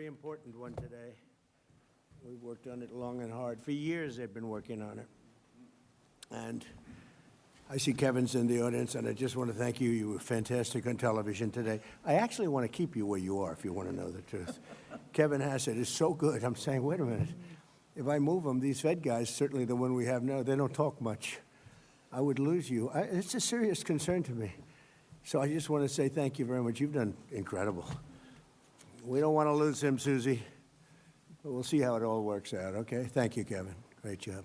very important one today. We've worked on it long and hard. For years, they've been working on it. And I see Kevin's in the audience, and I just want to thank you. You were fantastic on television today. I actually want to keep you where you are, if you want to know the truth. Kevin Hassett is so good. I'm saying, wait a minute. If I move them, these Fed guys, certainly the one we have now, they don't talk much. I would lose you. It's a serious concern to me. So I just want to say thank you very much. You've done incredible. We don't want to lose him, Susie. But we'll see how it all works out, okay? Thank you, Kevin. Great job.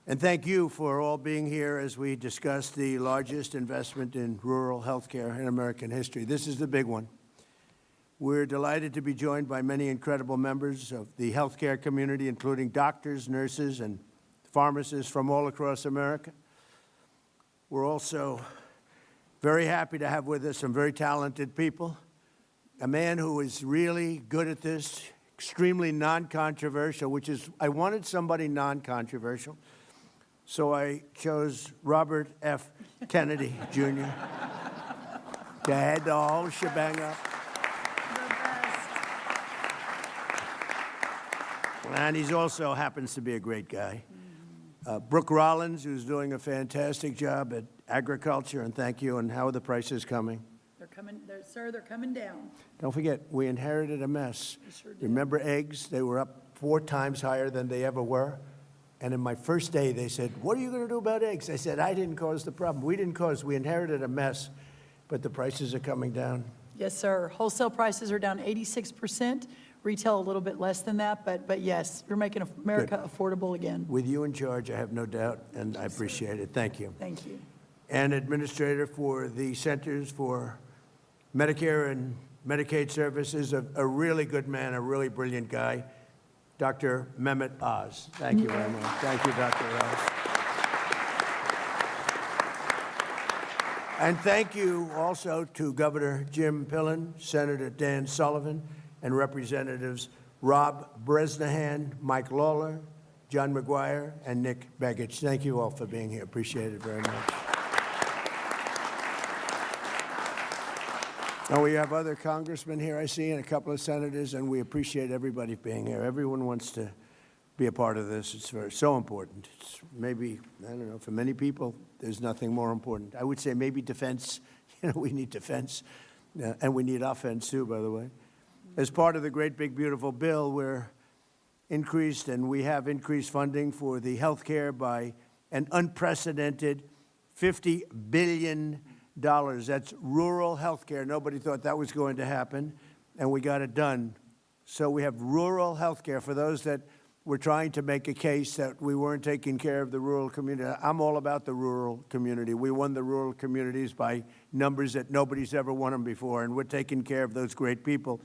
And thank you for all being here as we discuss the largest investment in rural health care in American history. This is the big one. We're delighted to be joined by many incredible members of the healthcare community, including doctors, nurses, and pharmacists from all across America. We're also very happy to have with us some very talented people. A man who is really good at this, extremely non-controversial, which is, I wanted somebody non-controversial. So I chose Robert F. Kennedy, Jr. to head the whole shebang up. And he's also happens to be a great guy. Brooke Rollins, who's doing a fantastic job at agriculture, and thank you. And how are the prices coming? They're coming, sir, they're coming down. Don't forget, we inherited a mess. We sure did. Remember eggs? They were up 4 times higher than they ever were. And in my first day, they said, what are you going to do about eggs? I said, I didn't cause the problem. We didn't cause, we inherited a mess, but the prices are coming down. Yes, sir. Wholesale prices are down 86%. Retail a little bit less than that, but yes, you're making America affordable again. With you in charge, I have no doubt, and I appreciate it. Thank you. Thank you. And administrator for the Centers for Medicare and Medicaid Services, a really good man, a really brilliant guy, Dr. Mehmet Oz. Thank you very much. Thank you, Dr. Oz. And thank you also to Governor Jim Pillen, Senator Dan Sullivan, and Representatives Rob Bresnahan, Mike Lawler, John McGuire, and Nick Begich. Thank you all for being here. Appreciate it very much. Now, we have other congressmen here, I see, and a couple of senators, and we appreciate everybody being here. Everyone wants to be a part of this. It's so important. It's maybe, I don't know, for many people, there's nothing more important. I would say maybe defense. We need defense, and we need offense, too, by the way. As part of the great, big, beautiful bill, we're increased, and we have increased funding for the health care by an unprecedented $50 billion. That's rural health care. Nobody thought that was going to happen, and we got it done. So we have rural health care for those that were trying to make a case that we weren't taking care of the rural community. I'm all about the rural community. We won the rural communities by numbers that nobody's ever won them before, and we're taking care of those great people.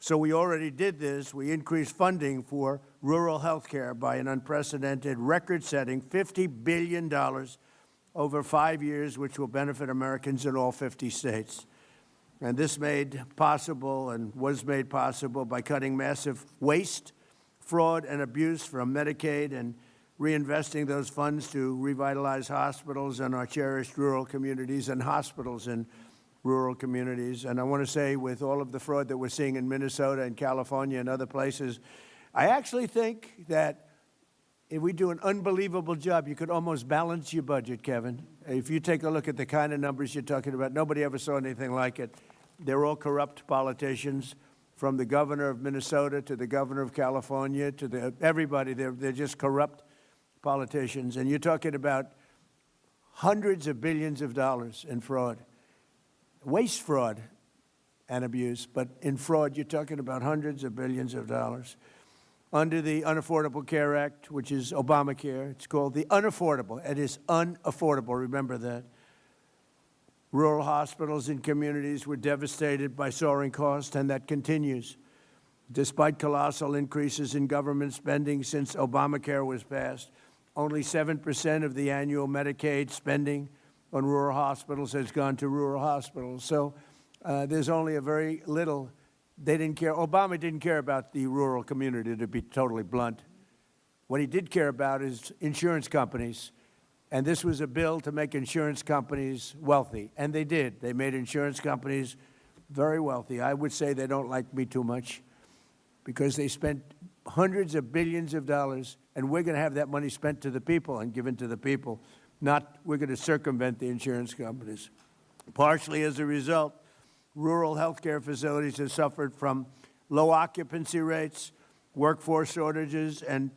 So we already did this. We increased funding for rural health care by an unprecedented, record-setting $50 billion over 5 years, which will benefit Americans in all 50 states. And this made possible and was made possible by cutting massive waste, fraud, and abuse from Medicaid and reinvesting those funds to revitalize hospitals and our cherished rural communities and hospitals in rural communities. And I want to say, with all of the fraud that we're seeing in Minnesota and California and other places, I actually think that if we do an unbelievable job, you could almost balance your budget, Kevin. If you take a look at the kind of numbers you're talking about, nobody ever saw anything like it. They're all corrupt politicians, from the governor of Minnesota to the governor of California to everybody. They're just corrupt politicians. And you're talking about hundreds of billions of dollars in fraud. Waste fraud and abuse, but in fraud, you're talking about hundreds of billions of dollars. Under the Unaffordable Care Act, which is Obamacare, it's called the unaffordable. It is unaffordable, remember that. Rural hospitals and communities were devastated by soaring costs, and that continues. Despite colossal increases in government spending since Obamacare was passed, only 7% of the annual Medicaid spending on rural hospitals has gone to rural hospitals. So there's only a very little. They didn't care. Obama didn't care about the rural community, to be totally blunt. What he did care about is insurance companies. And this was a bill to make insurance companies wealthy. And they did. They made insurance companies very wealthy. I would say they don't like me too much because they spent hundreds of billions of dollars, and we're going to have that money spent to the people and given to the people, not we're going to circumvent the insurance companies. Partially as a result, rural health care facilities have suffered from low occupancy rates, workforce shortages, and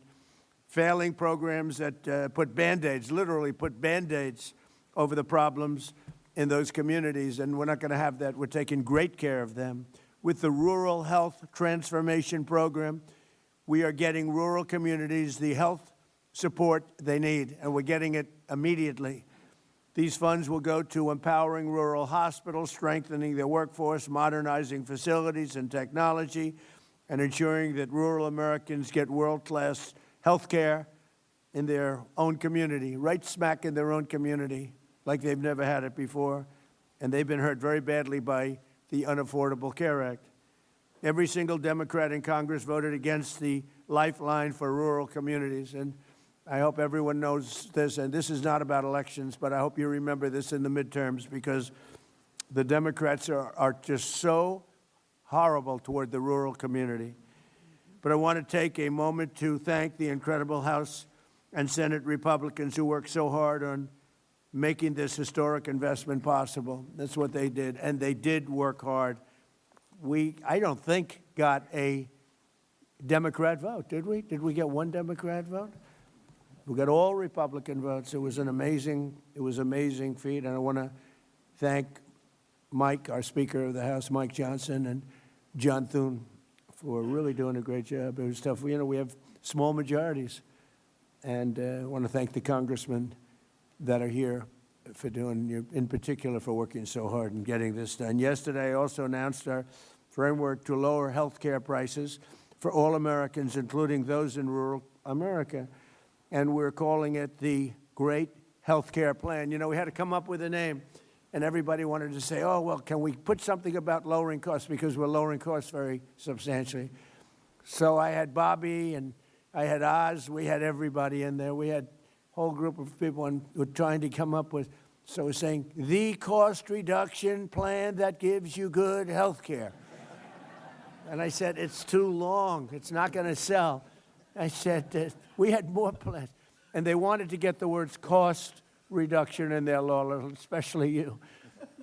failing programs that put Band-Aids, literally put Band-Aids over the problems in those communities, and we're not going to have that. We're taking great care of them. With the Rural Health Transformation Program, we are getting rural communities the health support they need, and we're getting it immediately. These funds will go to empowering rural hospitals, strengthening their workforce, modernizing facilities and technology, and ensuring that rural Americans get world-class health care in their own community, right smack in their own community, like they've never had it before, and they've been hurt very badly by the Unaffordable Care Act. Every single Democrat in Congress voted against the lifeline for rural communities, and I hope everyone knows this, and this is not about elections, but I hope you remember this in the midterms, because the Democrats are just so horrible toward the rural community. But I want to take a moment to thank the incredible House and Senate Republicans who worked so hard on making this historic investment possible. That's what they did, and they did work hard. I don't think, got a Democrat vote, did we? Did we get one Democrat vote? We got all Republican votes. It was an amazing feat, and I want to thank Mike, our Speaker of the House, Mike Johnson, and John Thune for really doing a great job. It was tough. You know, we have small majorities, and I want to thank the congressmen that are here for doing, in particular, for working so hard and getting this done. Yesterday, I also announced our framework to lower health care prices for all Americans, including those in rural America, and we're calling it the Great Health Care Plan. You know, we had to come up with a name, and everybody wanted to say, oh, well, can we put something about lowering costs, because we're lowering costs very substantially. So I had Bobby, and I had Oz, we had everybody in there. We had a whole group of people, and we're trying to come up with, so we're saying, the cost reduction plan that gives you good health care. And I said, it's too long. It's not going to sell. I said, we had more plans. And they wanted to get the words cost reduction in their law, especially you.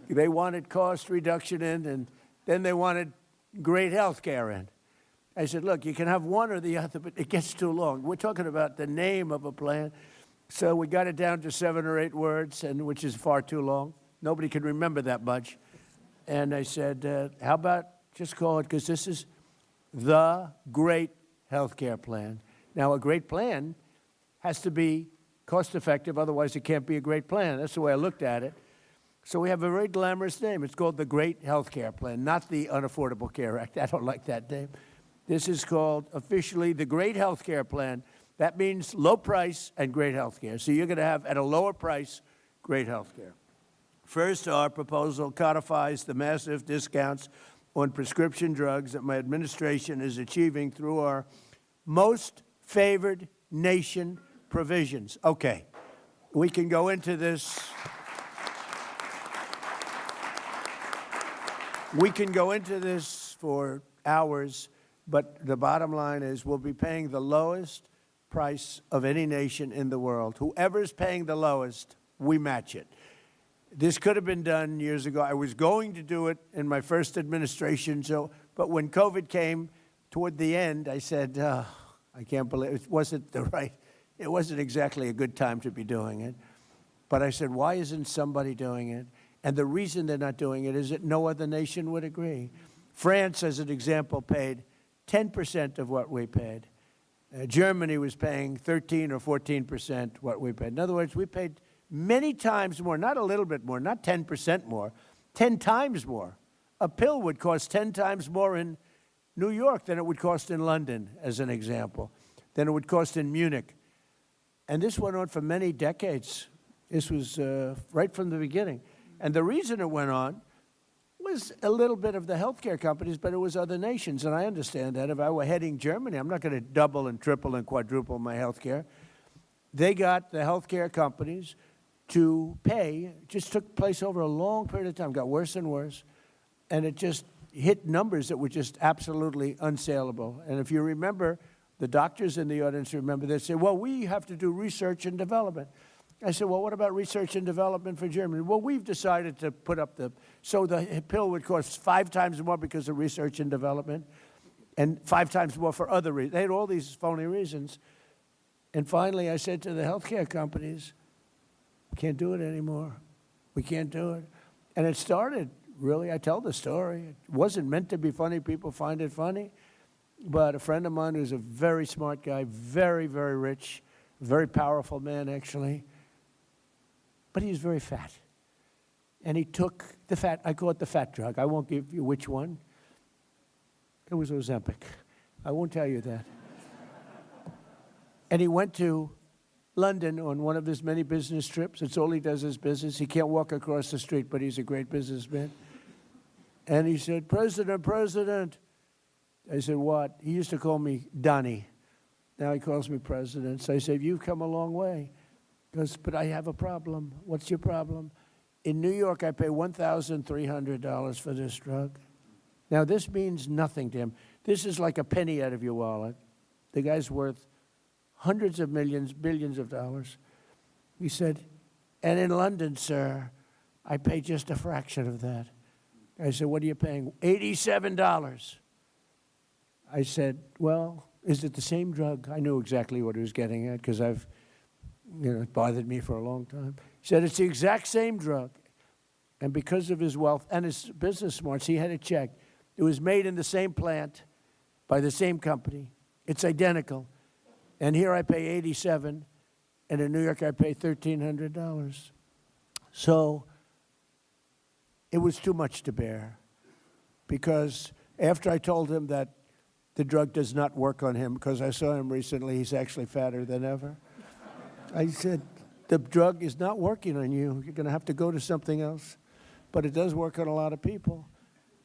They wanted cost reduction in, and then they wanted great health care in. I said, look, you can have one or the other, but it gets too long. We're talking about the name of a plan. So we got it down to 7 or 8 words, and which is far too long. Nobody can remember that much. And I said, how about just call it, because this is the Great Health Care Plan. Now, a great plan has to be cost-effective, otherwise it can't be a great plan. That's the way I looked at it. So we have a very glamorous name. It's called the Great Health Care Plan, not the Unaffordable Care Act. I don't like that name. This is called officially the Great Health Care Plan. That means low price and great health care. So you're going to have, at a lower price, great health care. First, our proposal codifies the massive discounts on prescription drugs that my administration is achieving through our most favored nation provisions. Okay, we can go into this. We can go into this for hours, but the bottom line is we'll be paying the lowest price of any nation in the world. Whoever's paying the lowest, we match it. This could have been done years ago. I was going to do it in my first administration, but when COVID came toward the end, I said, I can't believe it wasn't it wasn't exactly a good time to be doing it. But I said, why isn't somebody doing it? And the reason they're not doing it is that no other nation would agree. France, as an example, paid 10% of what we paid. Germany was paying 13 or 14% what we paid. In other words, we paid many times more, not a little bit more, not 10% more, 10 times more. A pill would cost 10 times more in New York than it would cost in London, as an example, than it would cost in Munich. And this went on for many decades. This was right from the beginning. And the reason it went on was a little bit of the healthcare companies, but it was other nations, and I understand that. If I were heading Germany, I'm not going to double and triple and quadruple my healthcare. They got the healthcare companies to pay. It just took place over a long period of time, got worse and worse. and it just hit numbers that were just absolutely unsaleable. And if you remember, the doctors in the audience remember, they say, well, we have to do research and development. I said, well, what about research and development for Germany? Well, we've decided to put up so the pill would cost 5 times more because of research and development, and 5 times more for other reasons. They had all these phony reasons. And finally, I said to the healthcare companies, we can't do it anymore. We can't do it. And it started, really, I tell the story. It wasn't meant to be funny. People find it funny. But a friend of mine who's a very smart guy, very, very rich, very powerful man, actually, but he's very fat. And he took the fat, I call it the fat drug. I won't give you which one. It was Ozempic. I won't tell you that. And he went to London on one of his many business trips. It's all he does is business. He can't walk across the street, but he's a great businessman. And he said, President. I said, what? He used to call me Donnie. Now he calls me President. So I said, you've come a long way. He goes, but I have a problem. What's your problem? In New York, I pay $1,300 for this drug. Now, this means nothing to him. This is like a penny out of your wallet. The guy's worth hundreds of millions, billions of dollars. He said, and in London, sir, I pay just a fraction of that. I said, what are you paying? $87. I said, well, is it the same drug? I knew exactly what he was getting at because it bothered me for a long time. He said, it's the exact same drug. And because of his wealth and his business smarts, he had it checked. It was made in the same plant by the same company. It's identical. And here I pay $87, and in New York I pay $1,300. So it was too much to bear, because after I told him that the drug does not work on him, because I saw him recently, he's actually fatter than ever. I said, the drug is not working on you. You're going to have to go to something else. But it does work on a lot of people.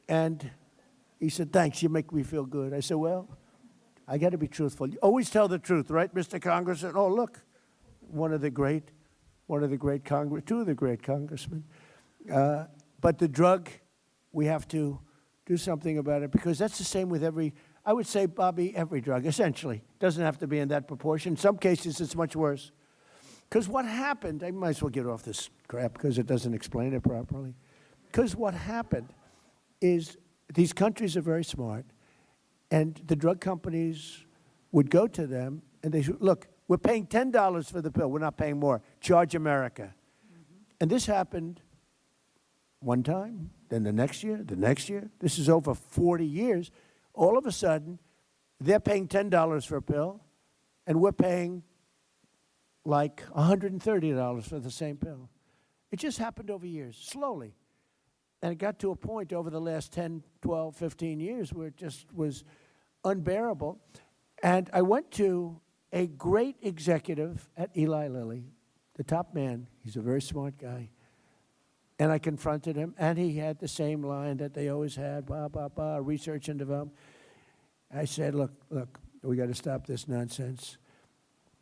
And he said, thanks, you make me feel good. I said, well, I got to be truthful. You always tell the truth, right, Mr. Congressman? Oh, look, two of the great congressmen. But the drug, we have to do something about it, because that's the same with I would say, Bobby, every drug, essentially. Doesn't have to be in that proportion. In some cases, it's much worse. Because what happened, I might as well get off this crap because it doesn't explain it properly. Because what happened is these countries are very smart, and the drug companies would go to them and they said, look, we're paying $10 for the pill. We're not paying more. Charge America. Mm-hmm. And this happened one time, then the next year. This is over 40 years. All of a sudden, they're paying $10 for a pill, and we're paying like $130 for the same pill. It just happened over years, slowly. And it got to a point over the last 10, 12, 15 years where it just was unbearable. And I went to a great executive at Eli Lilly, the top man. He's a very smart guy. And I confronted him, and he had the same line that they always had, research and development. I said, look, we got to stop this nonsense.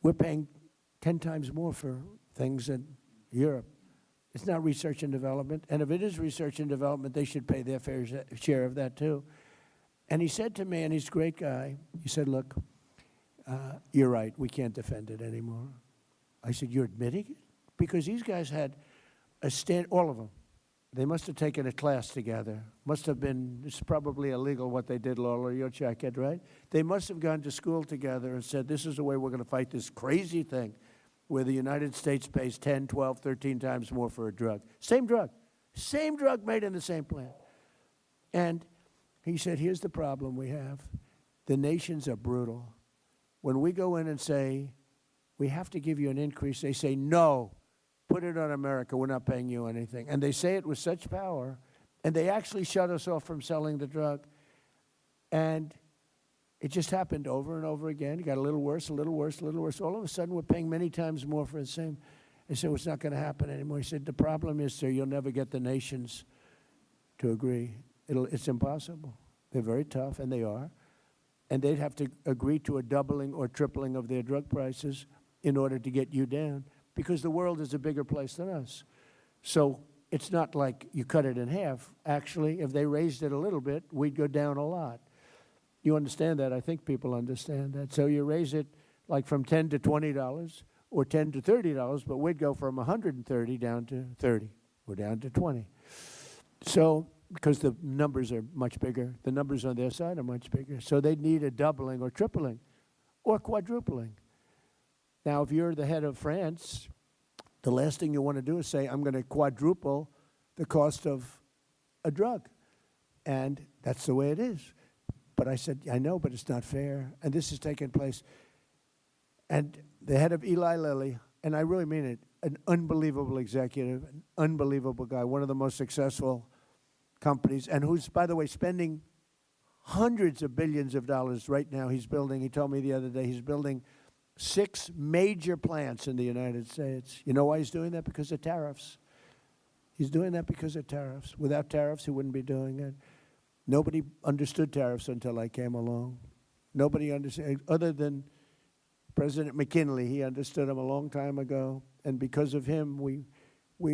We're paying 10 times more for things in Europe. It's not research and development. And if it is research and development, they should pay their fair share of that too. And he said to me, and he's a great guy, he said, look, you're right, we can't defend it anymore. I said, you're admitting it? Because these guys had all of them. They must have taken a class together. It's probably illegal what they did, Lola, you'll check it, right? They must have gone to school together and said, this is the way we're going to fight this crazy thing where the United States pays 10, 12, 13 times more for a drug. Same drug made in the same plant. And he said, here's the problem we have. The nations are brutal. When we go in and say, we have to give you an increase, they say, no. Put it on America, we're not paying you anything. And they say it with such power, and they actually shut us off from selling the drug. And it just happened over and over again. It got a little worse, a little worse, a little worse. All of a sudden, we're paying many times more for the same. I said, well, it's not going to happen anymore. He said, the problem is, sir, you'll never get the nations to agree. It's impossible. They're very tough, and they are. And they'd have to agree to a doubling or tripling of their drug prices in order to get you down, because the world is a bigger place than us. So it's not like you cut it in half. Actually, if they raised it a little bit, we'd go down a lot. You understand that? I think people understand that. So you raise it like from $10 to $20 or $10 to $30, but we'd go from 130 down to 30 or down to 20. So, because the numbers are much bigger, the numbers on their side are much bigger. So they'd need a doubling or tripling or quadrupling. Now, if you're the head of France, the last thing you want to do is say, I'm going to quadruple the cost of a drug. And that's the way it is. But I said, I know, but it's not fair. And this is taking place. And the head of Eli Lilly, and I really mean it, an unbelievable executive, an unbelievable guy, one of the most successful companies, and who's, by the way, spending hundreds of billions of dollars right now. He told me the other day, he's building 6 major plants in the United States. You know why he's doing that? Because of tariffs. He's doing that because of tariffs. Without tariffs, he wouldn't be doing it. Nobody understood tariffs until I came along. Nobody understood, other than President McKinley. He understood them a long time ago. And because of him, we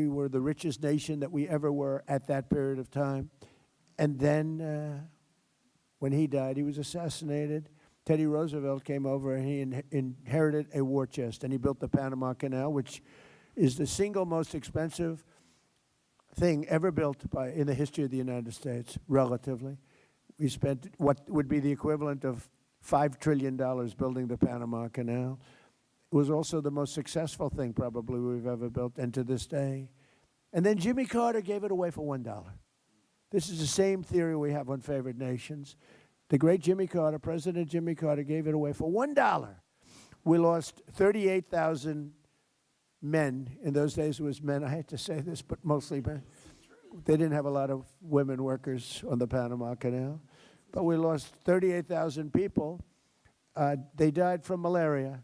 were the richest nation that we ever were at that period of time. And then when he died, he was assassinated. Teddy Roosevelt came over and he inherited a war chest, and he built the Panama Canal, which is the single most expensive thing ever built in the history of the United States, relatively. We spent what would be the equivalent of $5 trillion building the Panama Canal. It was also the most successful thing probably we've ever built, and to this day. And then Jimmy Carter gave it away for $1. This is the same theory we have on favored nations. The great Jimmy Carter, President Jimmy Carter, gave it away for $1. We lost 38,000 men. In those days it was men. I hate to say this, but mostly men. They didn't have a lot of women workers on the Panama Canal. But we lost 38,000 people. They died from malaria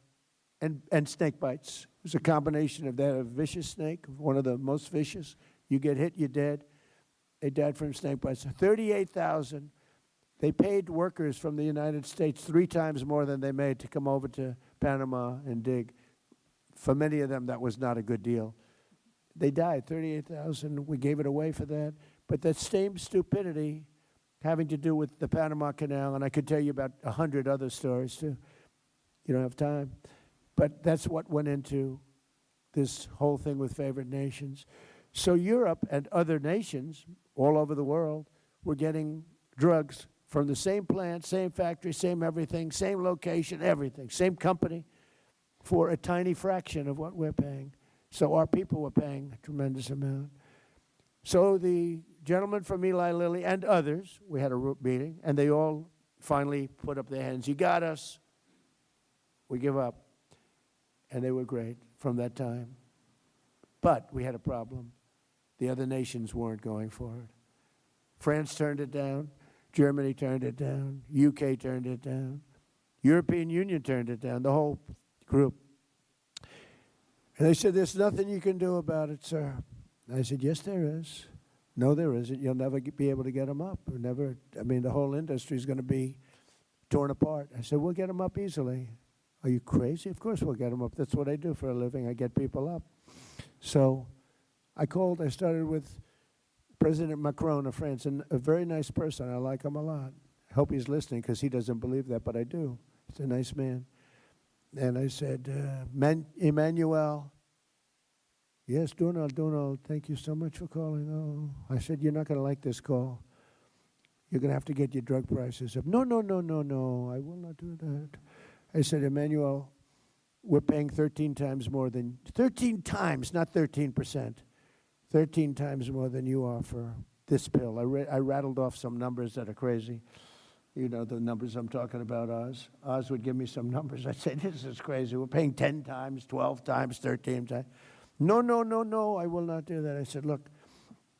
and snake bites. It was a combination of that, a vicious snake, one of the most vicious. You get hit, you're dead. They died from snake bites. 38,000. They paid workers from the United States 3 times more than they made to come over to Panama and dig. For many of them, that was not a good deal. They died, 38,000. We gave it away for that. But that same stupidity having to do with the Panama Canal, and I could tell you about 100 other stories too. You don't have time. But that's what went into this whole thing with favored nations. So Europe and other nations all over the world were getting drugs from the same plant, same factory, same everything, same location, everything, same company, for a tiny fraction of what we're paying. So our people were paying a tremendous amount. So the gentleman from Eli Lilly and others, we had a meeting, and they all finally put up their hands. You got us. We give up. And they were great from that time. But we had a problem. The other nations weren't going for it. France turned it down. Germany turned it down. UK turned it down. European Union turned it down, the whole group. And they said, there's nothing you can do about it, sir. I said, yes, there is. No, there isn't. You'll never be able to get them up. Or never. I mean, the whole industry is going to be torn apart. I said, we'll get them up easily. Are you crazy? Of course we'll get them up. That's what I do for a living. I get people up. So I started with President Macron of France, and a very nice person. I like him a lot. I hope he's listening because he doesn't believe that, but I do. He's a nice man. And I said, Emmanuel, yes, Donald, thank you so much for calling. Oh, I said, you're not going to like this call. You're going to have to get your drug prices up. No, I will not do that. I said, Emmanuel, we're paying 13 times more than, 13 times, not 13%, 13 times more than you are for this pill. I rattled off some numbers that are crazy. You know the numbers I'm talking about, Oz. Oz would give me some numbers. I'd say, this is crazy. We're paying 10 times, 12 times, 13 times. No, I will not do that. I said, look,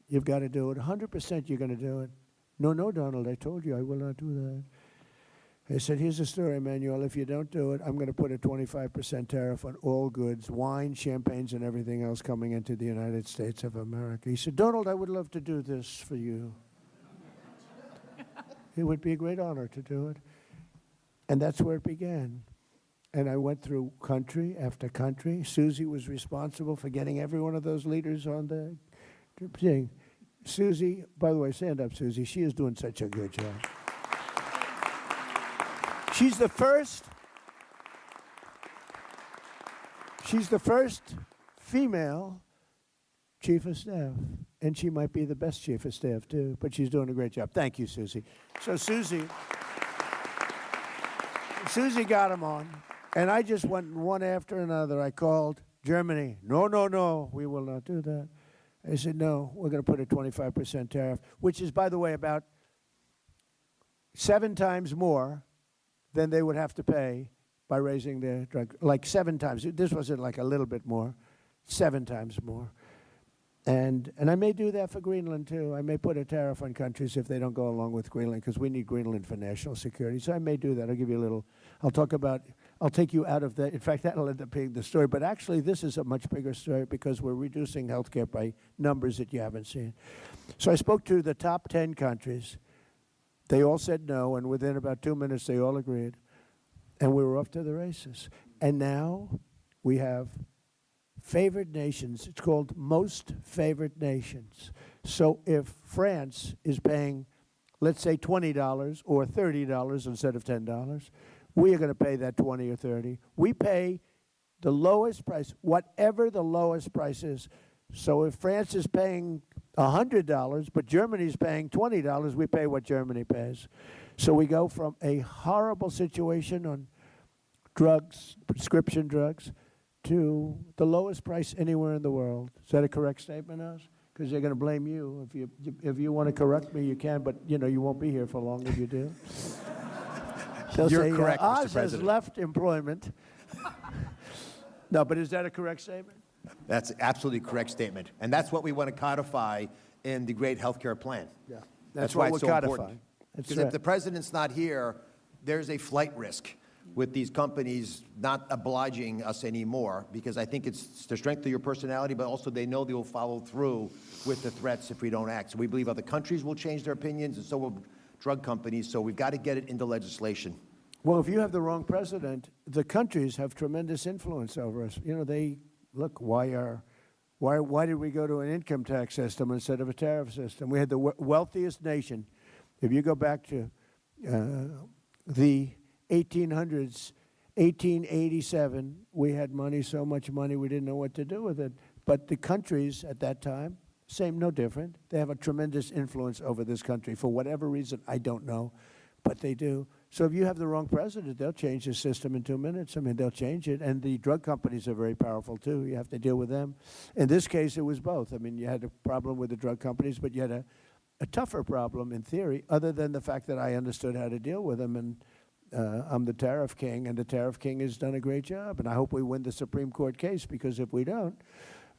you've got to do it. 100% you're going to do it. No, Donald, I told you I will not do that. I said, here's the story, Emmanuel. If you don't do it, I'm going to put a 25% tariff on all goods, wine, champagnes, and everything else coming into the United States of America. He said, Donald, I would love to do this for you. It would be a great honor to do it. And that's where it began. And I went through country after country. Susie was responsible for getting every one of those leaders on the seeing Susie. By the way, stand up, Susie. She is doing such a good job. She's the first female chief of staff, and she might be the best chief of staff too, but she's doing a great job. Thank you, Susie. So Susie got him on, and I just went one after another. I called Germany. No, we will not do that. I said, no, we're going to put a 25% tariff, which is, by the way, about 7 times more than they would have to pay by raising their drug, like 7 times. This wasn't like a little bit more, 7 times more. And I may do that for Greenland, too. I may put a tariff on countries if they don't go along with Greenland, because we need Greenland for national security. So I may do that. I'll give you a little, I'll take you out of the, in fact, that'll end up being the story. But actually, this is a much bigger story because we're reducing health care by numbers that you haven't seen. So I spoke to the top 10 countries. They all said no, and within about 2 minutes, they all agreed. And we were off to the races. And now we have favored nations. It's called most favored nations. So if France is paying, let's say, $20 or $30 instead of $10, we are going to pay that 20 or 30. We pay the lowest price, whatever the lowest price is. So if France is paying $100, but Germany's paying $20, we pay what Germany pays. So we go from a horrible situation on drugs, prescription drugs, to the lowest price anywhere in the world. Is that a correct statement, Oz? Because they're going to blame you. If you want to correct me, you can, but you won't be here for long if you do. They'll You're say, correct, Mr. Oz has President. left employment. No, but is that a correct statement? That's an absolutely correct statement. And that's what we want to codify in the great healthcare plan. Yeah. That's what why we're it's so codifying. important. That's Because right. if the president's not here, there's a flight risk with these companies not obliging us anymore, because I think it's the strength of your personality, but also they know they will follow through with the threats if we don't act. So we believe other countries will change their opinions, and so will drug companies. So we've got to get it into legislation. Well, if you have the wrong president, the countries have tremendous influence over us. They look, why did we go to an income tax system instead of a tariff system? We had the wealthiest nation. If you go back to the 1800s, 1887, we had money, so much money, we didn't know what to do with it. But the countries at that time, same, no different. They have a tremendous influence over this country. For whatever reason, I don't know, but they do. So if you have the wrong president, they'll change the system in 2 minutes. I mean, they'll change it. And the drug companies are very powerful, too. You have to deal with them. In this case, it was both. I mean, you had a problem with the drug companies, but you had a tougher problem, in theory, other than the fact that I understood how to deal with them. And I'm the tariff king, and the tariff king has done a great job. And I hope we win the Supreme Court case, because if we don't,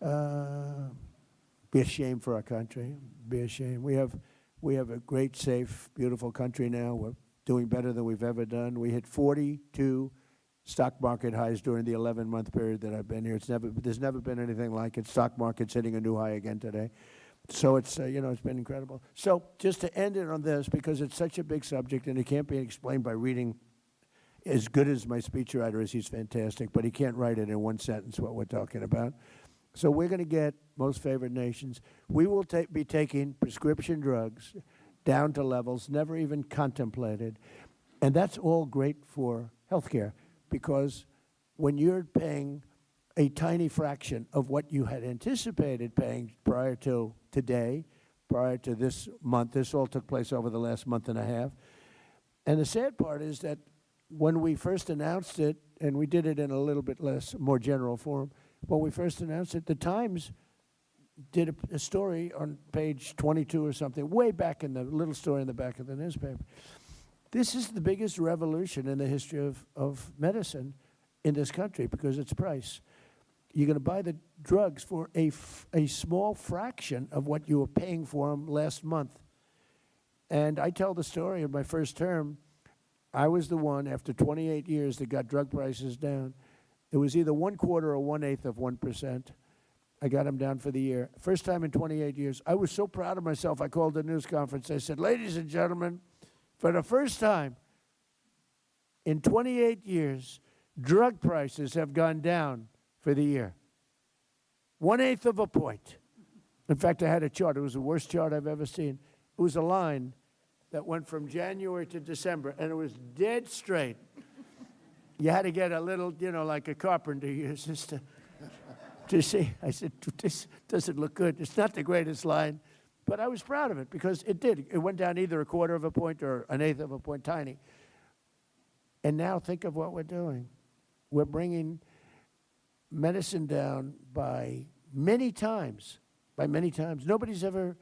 be a shame for our country. Be a shame. We have a great, safe, beautiful country now. We're doing better than we've ever done. We hit 42 stock market highs during the 11-month period that I've been here. There's never been anything like it. Stock market's hitting a new high again today. So it's it's been incredible. So just to end it on this, because it's such a big subject and it can't be explained by reading. As good as my speechwriter is, he's fantastic, but he can't write it in one sentence what we're talking about. So we're going to get most favored nations. We will be taking prescription drugs down to levels never even contemplated. And that's all great for healthcare, because when you're paying a tiny fraction of what you had anticipated paying prior to today, prior to this month, this all took place over the last month and a half. And the sad part is that when we first announced it, and we did it in a little bit more general form, when we first announced it, the Times did a story on page 22 or something, way back in the little story in the back of the newspaper. This is the biggest revolution in the history of medicine in this country, because it's price. You're going to buy the drugs for a small fraction of what you were paying for them last month. And I tell the story of my first term. I was the one, after 28 years, that got drug prices down. It was either 1/4 or 1/8 of 1%. I got them down for the year. First time in 28 years. I was so proud of myself, I called a news conference. I said, ladies and gentlemen, for the first time in 28 years, drug prices have gone down for the year. 1/8 of a point. In fact, I had a chart. It was the worst chart I've ever seen. It was a line that went from January to December, and it was dead straight. You had to get a little, like a carpenter use just to see. I said, this doesn't look good. It's not the greatest line, but I was proud of it because it did. It went down either a quarter of a point or an eighth of a point, tiny. And now think of what we're doing. We're bringing medicine down by many times. Nobody's ever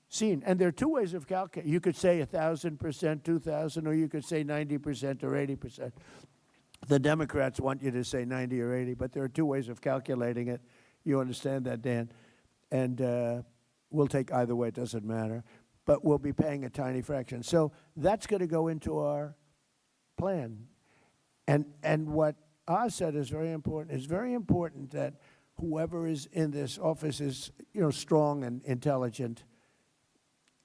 seen. And there are two ways of calculating. You could say 1,000%, 2,000, or you could say 90% or 80%. The Democrats want you to say 90 or 80, but there are two ways of calculating it. You understand that, Dan? And we'll take either way. It doesn't matter. But we'll be paying a tiny fraction. So that's going to go into our plan. And what Oz said is very important. It's very important that whoever is in this office is, strong and intelligent.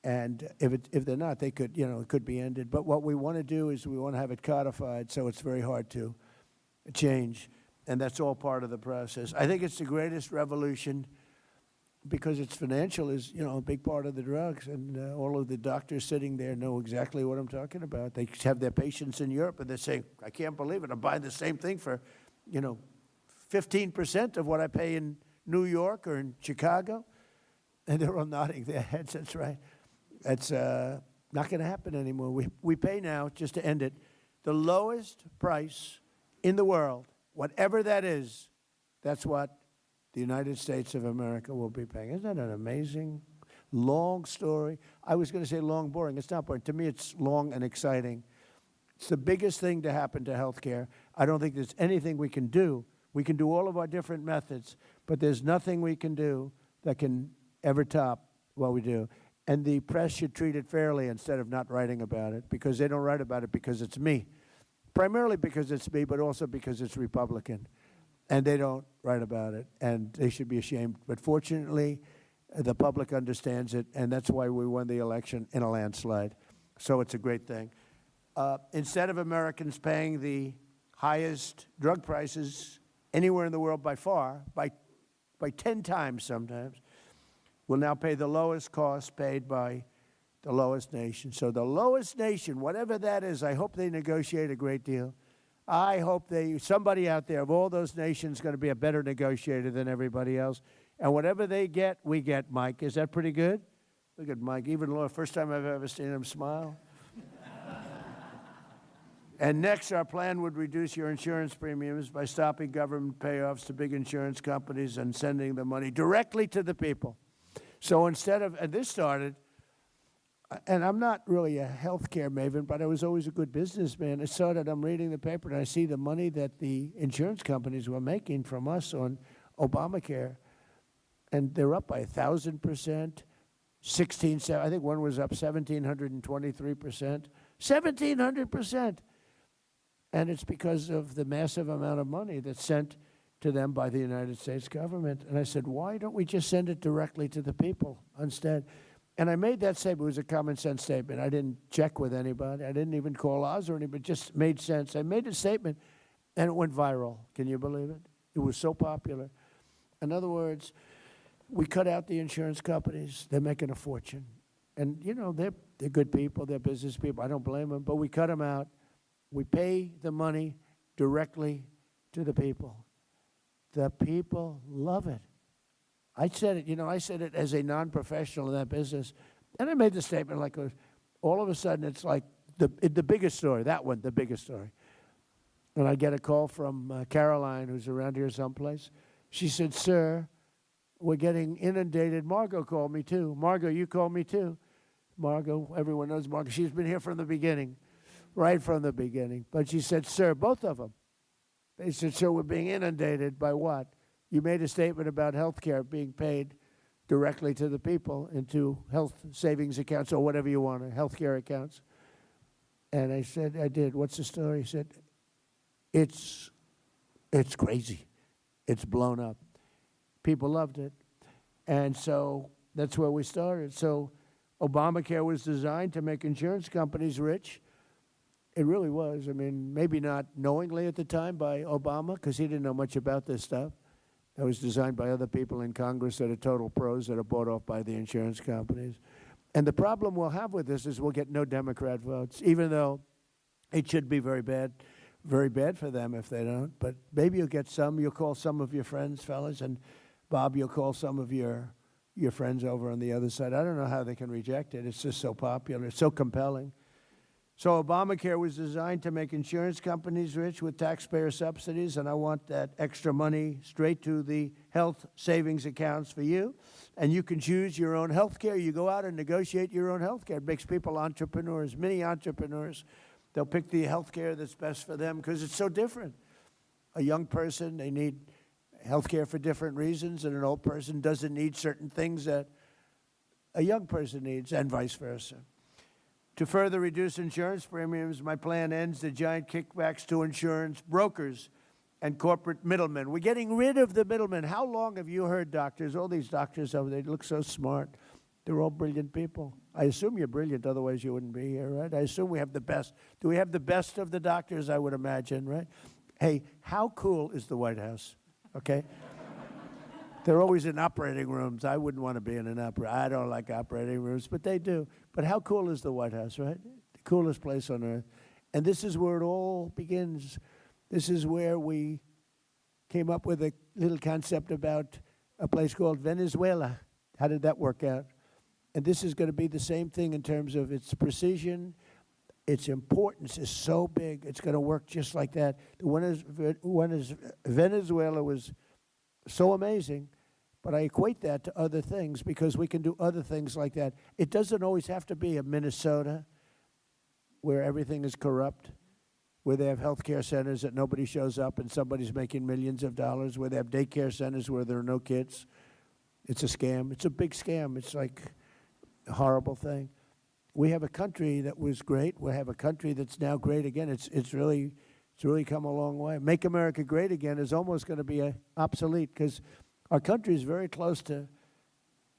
And if they're not, they could, it could be ended. But what we want to do is we want to have it codified, so it's very hard to change. And that's all part of the process. I think it's the greatest revolution because it's financial is, a big part of the drugs. And all of the doctors sitting there know exactly what I'm talking about. They have their patients in Europe, and they say, I can't believe it. I'm buying the same thing for, 15% of what I pay in New York or in Chicago. And they're all nodding their heads. That's right. That's not going to happen anymore. We pay now, just to end it, the lowest price in the world, whatever that is, that's what the United States of America will be paying. Isn't that an amazing, long story? I was going to say long, boring. It's not boring. To me, it's long and exciting. It's the biggest thing to happen to healthcare. I don't think there's anything we can do. We can do all of our different methods, but there's nothing we can do that can ever top what we do. And the press should treat it fairly instead of not writing about it, because they don't write about it because it's me. Primarily because it's me, but also because it's Republican. And they don't write about it, and they should be ashamed. But fortunately, the public understands it, and that's why we won the election in a landslide. So it's a great thing. Instead of Americans paying the highest drug prices anywhere in the world by far, by 10 times sometimes, we'll now pay the lowest cost paid by the lowest nation. So the lowest nation, whatever that is, I hope they negotiate a great deal. I hope somebody out there of all those nations is going to be a better negotiator than everybody else. And whatever they get, we get, Mike. Is that pretty good? Look at Mike. Even Laura, first time I've ever seen him smile. And next, our plan would reduce your insurance premiums by stopping government payoffs to big insurance companies and sending the money directly to the people. So instead of, and this started, and I'm not really a healthcare maven, but I was always a good businessman. It started, I'm reading the paper, and I see the money that the insurance companies were making from us on Obamacare, and they're up by 1,000%, I think one was up 1,723%, 1,700%. And it's because of the massive amount of money that's sent to them by the United States government. And I said, why don't we just send it directly to the people instead? And I made that statement. It was a common sense statement. I didn't check with anybody. I didn't even call Oz or anybody. It just made sense. I made a statement, and it went viral. Can you believe it? It was so popular. In other words, we cut out the insurance companies. They're making a fortune. And, they're good people. They're business people. I don't blame them. But we cut them out. We pay the money directly to the people. The people love it. I said it as a non-professional in that business. And I made the statement like, all of a sudden, it's like the biggest story, that one, the biggest story. And I get a call from Caroline, who's around here someplace. She said, sir, we're getting inundated. Margot called me too. Margot, you called me too. Margot, everyone knows Margot. She's been here from the beginning, right from the beginning. But she said, sir, both of them. They said, sir, we're being inundated by what? You made a statement about health care being paid directly to the people into health savings accounts or whatever you want, health care accounts. And I said, I did. What's the story? He said, it's crazy. It's blown up. People loved it. And so that's where we started. So Obamacare was designed to make insurance companies rich. It really was. I mean, maybe not knowingly at the time by Obama, because he didn't know much about this stuff. That was designed by other people in Congress that are total pros that are bought off by the insurance companies. And the problem we'll have with this is we'll get no Democrat votes, even though it should be very bad for them if they don't. But maybe you'll get some. You'll call some of your friends, fellas, and Bob, you'll call some of your friends over on the other side. I don't know how they can reject it. It's just so popular. It's so compelling. So Obamacare was designed to make insurance companies rich with taxpayer subsidies, and I want that extra money straight to the health savings accounts for you. And you can choose your own health care. You go out and negotiate your own health care. It makes people entrepreneurs, mini entrepreneurs. They'll pick the health care that's best for them because it's so different. A young person, they need health care for different reasons, and an old person doesn't need certain things that a young person needs, and vice versa. To further reduce insurance premiums, my plan ends the giant kickbacks to insurance brokers and corporate middlemen. We're getting rid of the middlemen. How long have you heard doctors, all these doctors over there, they look so smart. They're all brilliant people. I assume you're brilliant, otherwise you wouldn't be here, right? I assume we have the best. Do we have the best of the doctors? I would imagine, right? Hey, how cool is the White House, okay? They're always in operating rooms. I wouldn't want to be in an I don't like operating rooms, but they do. But how cool is the White House, right? The coolest place on earth. And this is where it all begins. This is where we came up with a little concept about a place called Venezuela. How did that work out? And this is going to be the same thing in terms of its precision. Its importance is so big, it's going to work just like that. The one is Venezuela was so amazing, but I equate that to other things because we can do other things like that. It doesn't always have to be a Minnesota where everything is corrupt, where they have health care centers that nobody shows up and somebody's making millions of dollars, where they have daycare centers where there are no kids. It's a scam. It's a big scam. It's like a horrible thing. We have a country that was great. We have a country that's now great again. It's really come a long way. Make America Great Again is almost going to be obsolete because our country is very close to,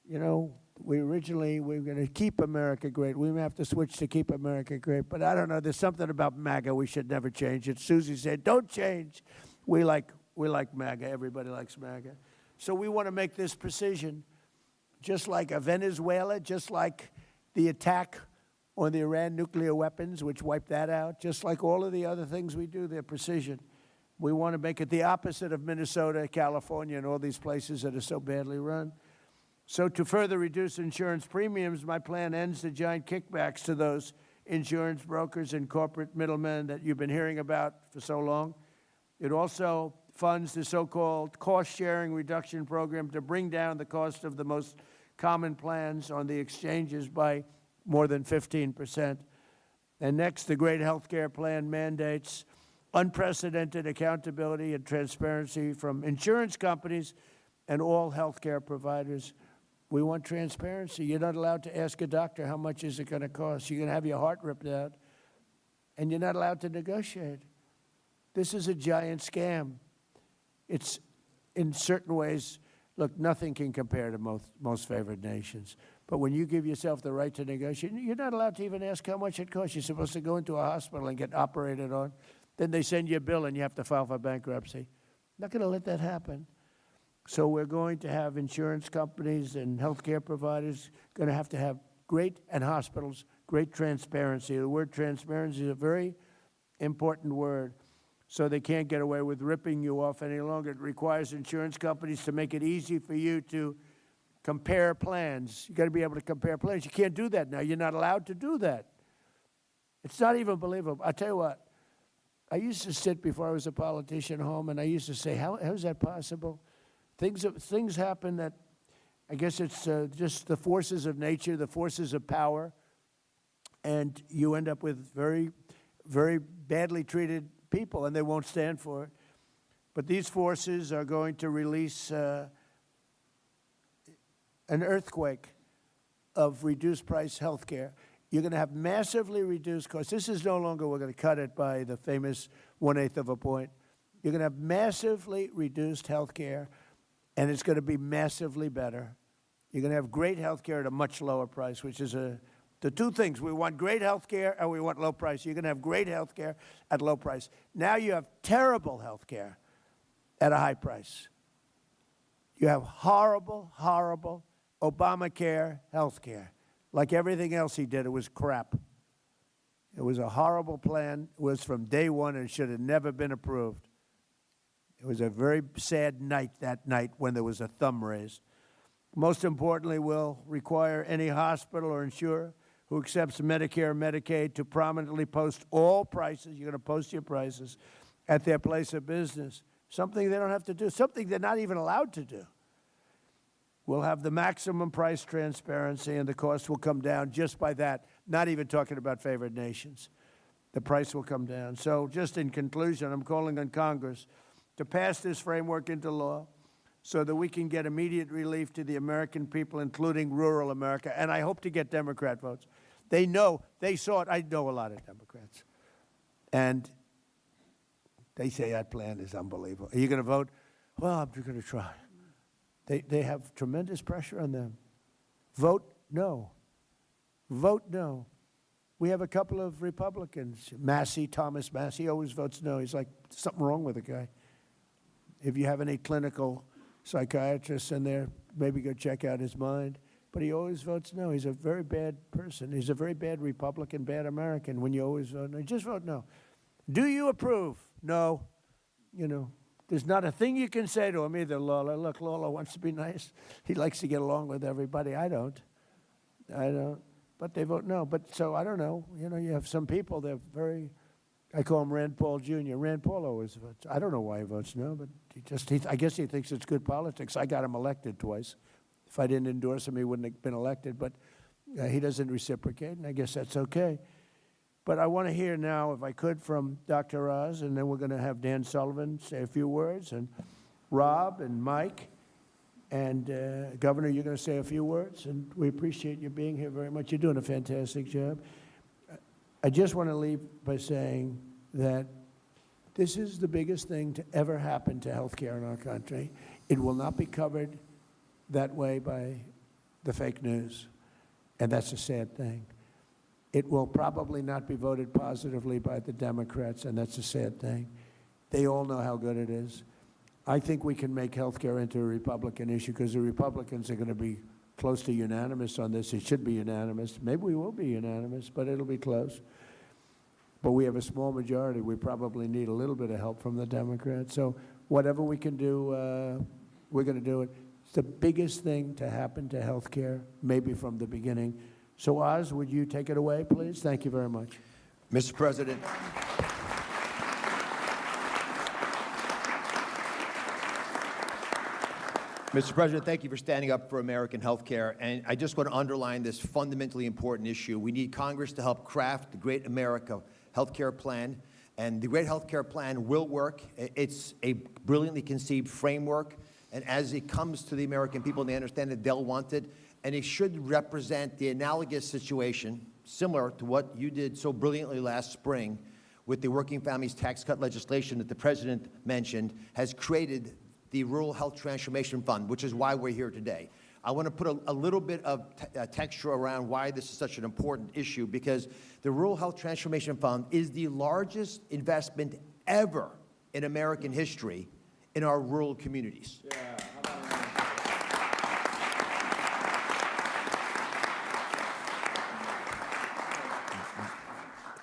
we were going to keep America great. We may have to switch to keep America great. But I don't know. There's something about MAGA. We should never change it. Susie said, don't change. We like MAGA. Everybody likes MAGA. So we want to make this precision, just like a Venezuela, just like the attack on the Iran nuclear weapons, which wiped that out, just like all of the other things we do, they're precision. We want to make it the opposite of Minnesota, California, and all these places that are so badly run. So to further reduce insurance premiums, my plan ends the giant kickbacks to those insurance brokers and corporate middlemen that you've been hearing about for so long. It also funds the so-called cost-sharing reduction program to bring down the cost of the most common plans on the exchanges by more than 15%. And next, the great health care plan mandates unprecedented accountability and transparency from insurance companies and all health care providers. We want transparency. You're not allowed to ask a doctor how much is it going to cost. You're going to have your heart ripped out, and you're not allowed to negotiate. This is a giant scam. It's, in certain ways, look, nothing can compare to most favored nations. But when you give yourself the right to negotiate, you're not allowed to even ask how much it costs. You're supposed to go into a hospital and get operated on. Then they send you a bill and you have to file for bankruptcy. Not going to let that happen. So we're going to have insurance companies and healthcare providers going to have great, and hospitals, great transparency. The word transparency is a very important word. So they can't get away with ripping you off any longer. It requires insurance companies to make it easy for you to compare plans. You got to be able to compare plans. You can't do that now. You're not allowed to do that. It's not even believable. I tell you what, I used to sit before I was a politician home, and I used to say, how is that possible? Things happen that, I guess it's just the forces of nature, the forces of power, and you end up with very, very badly treated people, and they won't stand for it. But these forces are going to release an earthquake of reduced price health care. You're going to have massively reduced costs. This is no longer we're going to cut it by the famous 1/8 of a point. You're going to have massively reduced health care, and it's going to be massively better. You're going to have great health care at a much lower price, which is the two things. We want great health care and we want low price. You're going to have great health care at low price. Now you have terrible health care at a high price. You have horrible, horrible Obamacare health care. Like everything else he did, it was crap. It was a horrible plan. It was from day one and should have never been approved. It was a very sad night that night when there was a thumb raised. Most importantly, will require any hospital or insurer who accepts Medicare or Medicaid to prominently post all prices. You're going to post your prices at their place of business. Something they don't have to do, something they're not even allowed to do. We'll have the maximum price transparency, and the cost will come down just by that, not even talking about favored nations. The price will come down. So just in conclusion, I'm calling on Congress to pass this framework into law so that we can get immediate relief to the American people, including rural America, and I hope to get Democrat votes. They know, they saw it. I know a lot of Democrats. And they say that plan is unbelievable. Are you going to vote? Well, I'm going to try. They have tremendous pressure on them. Vote no. Vote no. We have a couple of Republicans. Massey, Thomas Massey, always votes no. He's like, something wrong with the guy. If you have any clinical psychiatrists in there, maybe go check out his mind. But he always votes no. He's a very bad person. He's a very bad Republican, bad American when you always vote no. Just vote no. Do you approve? No. You know, there's not a thing you can say to him either, Lola. Look, Lola wants to be nice. He likes to get along with everybody. I don't. But they vote no. But so I don't know. You know, you have some people, they're very, I call him Rand Paul Jr. Rand Paul always votes. I don't know why he votes no, but I guess he thinks it's good politics. I got him elected twice. If I didn't endorse him, he wouldn't have been elected. But he doesn't reciprocate, and I guess that's okay. But I want to hear now, if I could, from Dr. Oz, and then we're going to have Dan Sullivan say a few words, and Rob and Mike, and Governor, you're going to say a few words, and we appreciate you being here very much. You're doing a fantastic job. I just want to leave by saying that this is the biggest thing to ever happen to health care in our country. It will not be covered that way by the fake news, and that's a sad thing. It will probably not be voted positively by the Democrats, and that's a sad thing. They all know how good it is. I think we can make health care into a Republican issue because the Republicans are going to be close to unanimous on this. It should be unanimous. Maybe we will be unanimous, but it'll be close. But we have a small majority. We probably need a little bit of help from the Democrats. So whatever we can do, we're going to do it. It's the biggest thing to happen to health care, maybe from the beginning. So, Oz, would you take it away, please? Thank you very much. Mr. President. Mr. President, thank you for standing up for American health care. And I just want to underline this fundamentally important issue. We need Congress to help craft the Great America Health Care Plan. And the Great Health Care Plan will work. It's a brilliantly conceived framework. And as it comes to the American people, they understand that they'll want it. And it should represent the analogous situation, similar to what you did so brilliantly last spring with the Working Families Tax Cut legislation that the President mentioned, has created the Rural Health Transformation Fund, which is why we're here today. I want to put a little bit of texture around why this is such an important issue, because the Rural Health Transformation Fund is the largest investment ever in American history in our rural communities. Yeah.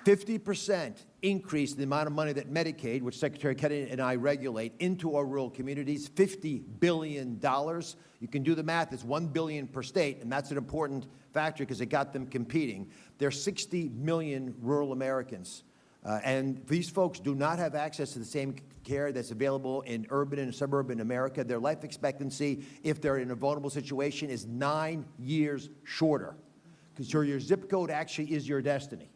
50% increase in the amount of money that Medicaid, which Secretary Kennedy and I regulate, into our rural communities, $50 billion. You can do the math, it's $1 billion per state, and that's an important factor because it got them competing. There are 60 million rural Americans, and these folks do not have access to the same care that's available in urban and suburban America. Their life expectancy, if they're in a vulnerable situation, is 9 years shorter, because your zip code actually is your destiny.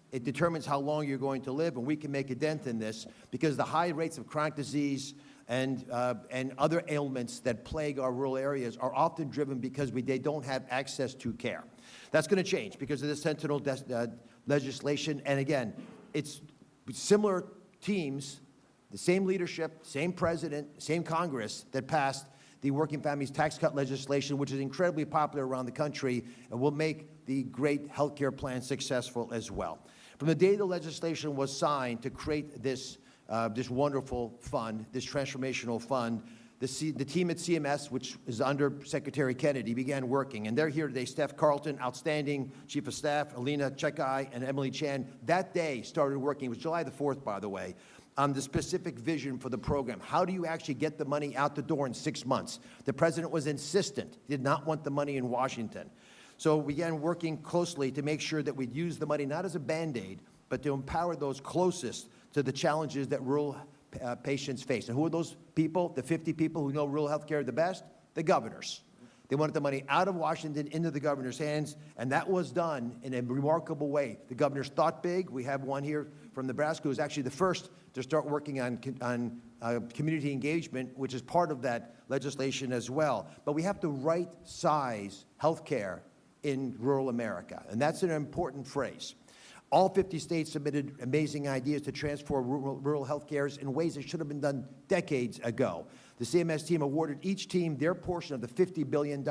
It determines how long you're going to live, and we can make a dent in this because the high rates of chronic disease and other ailments that plague our rural areas are often driven because they don't have access to care. That's going to change because of the Sentinel legislation. And again, it's similar teams, the same leadership, same president, same Congress that passed the Working Families Tax Cut legislation, which is incredibly popular around the country and will make the great health care plan successful as well. From the day the legislation was signed to create this wonderful fund, this transformational fund, the team at CMS, which is under Secretary Kennedy, began working. And they're here today. Steph Carlton, outstanding Chief of Staff, Alina Chekai, and Emily Chan. That day started working. It was July the 4th, by the way, on the specific vision for the program. How do you actually get the money out the door in 6 months? The president was insistent, did not want the money in Washington. So we began working closely to make sure that we'd use the money not as a Band-Aid, but to empower those closest to the challenges that rural patients face. And who are those people, the 50 people who know rural health care the best? The governors. They wanted the money out of Washington into the governor's hands, and that was done in a remarkable way. The governors thought big. We have one here from Nebraska who was actually the first to start working on community engagement, which is part of that legislation as well. But we have to right-size health care in rural America, and that's an important phrase. All 50 states submitted amazing ideas to transform rural health care in ways that should have been done decades ago. The CMS team awarded each team their portion of the $50 billion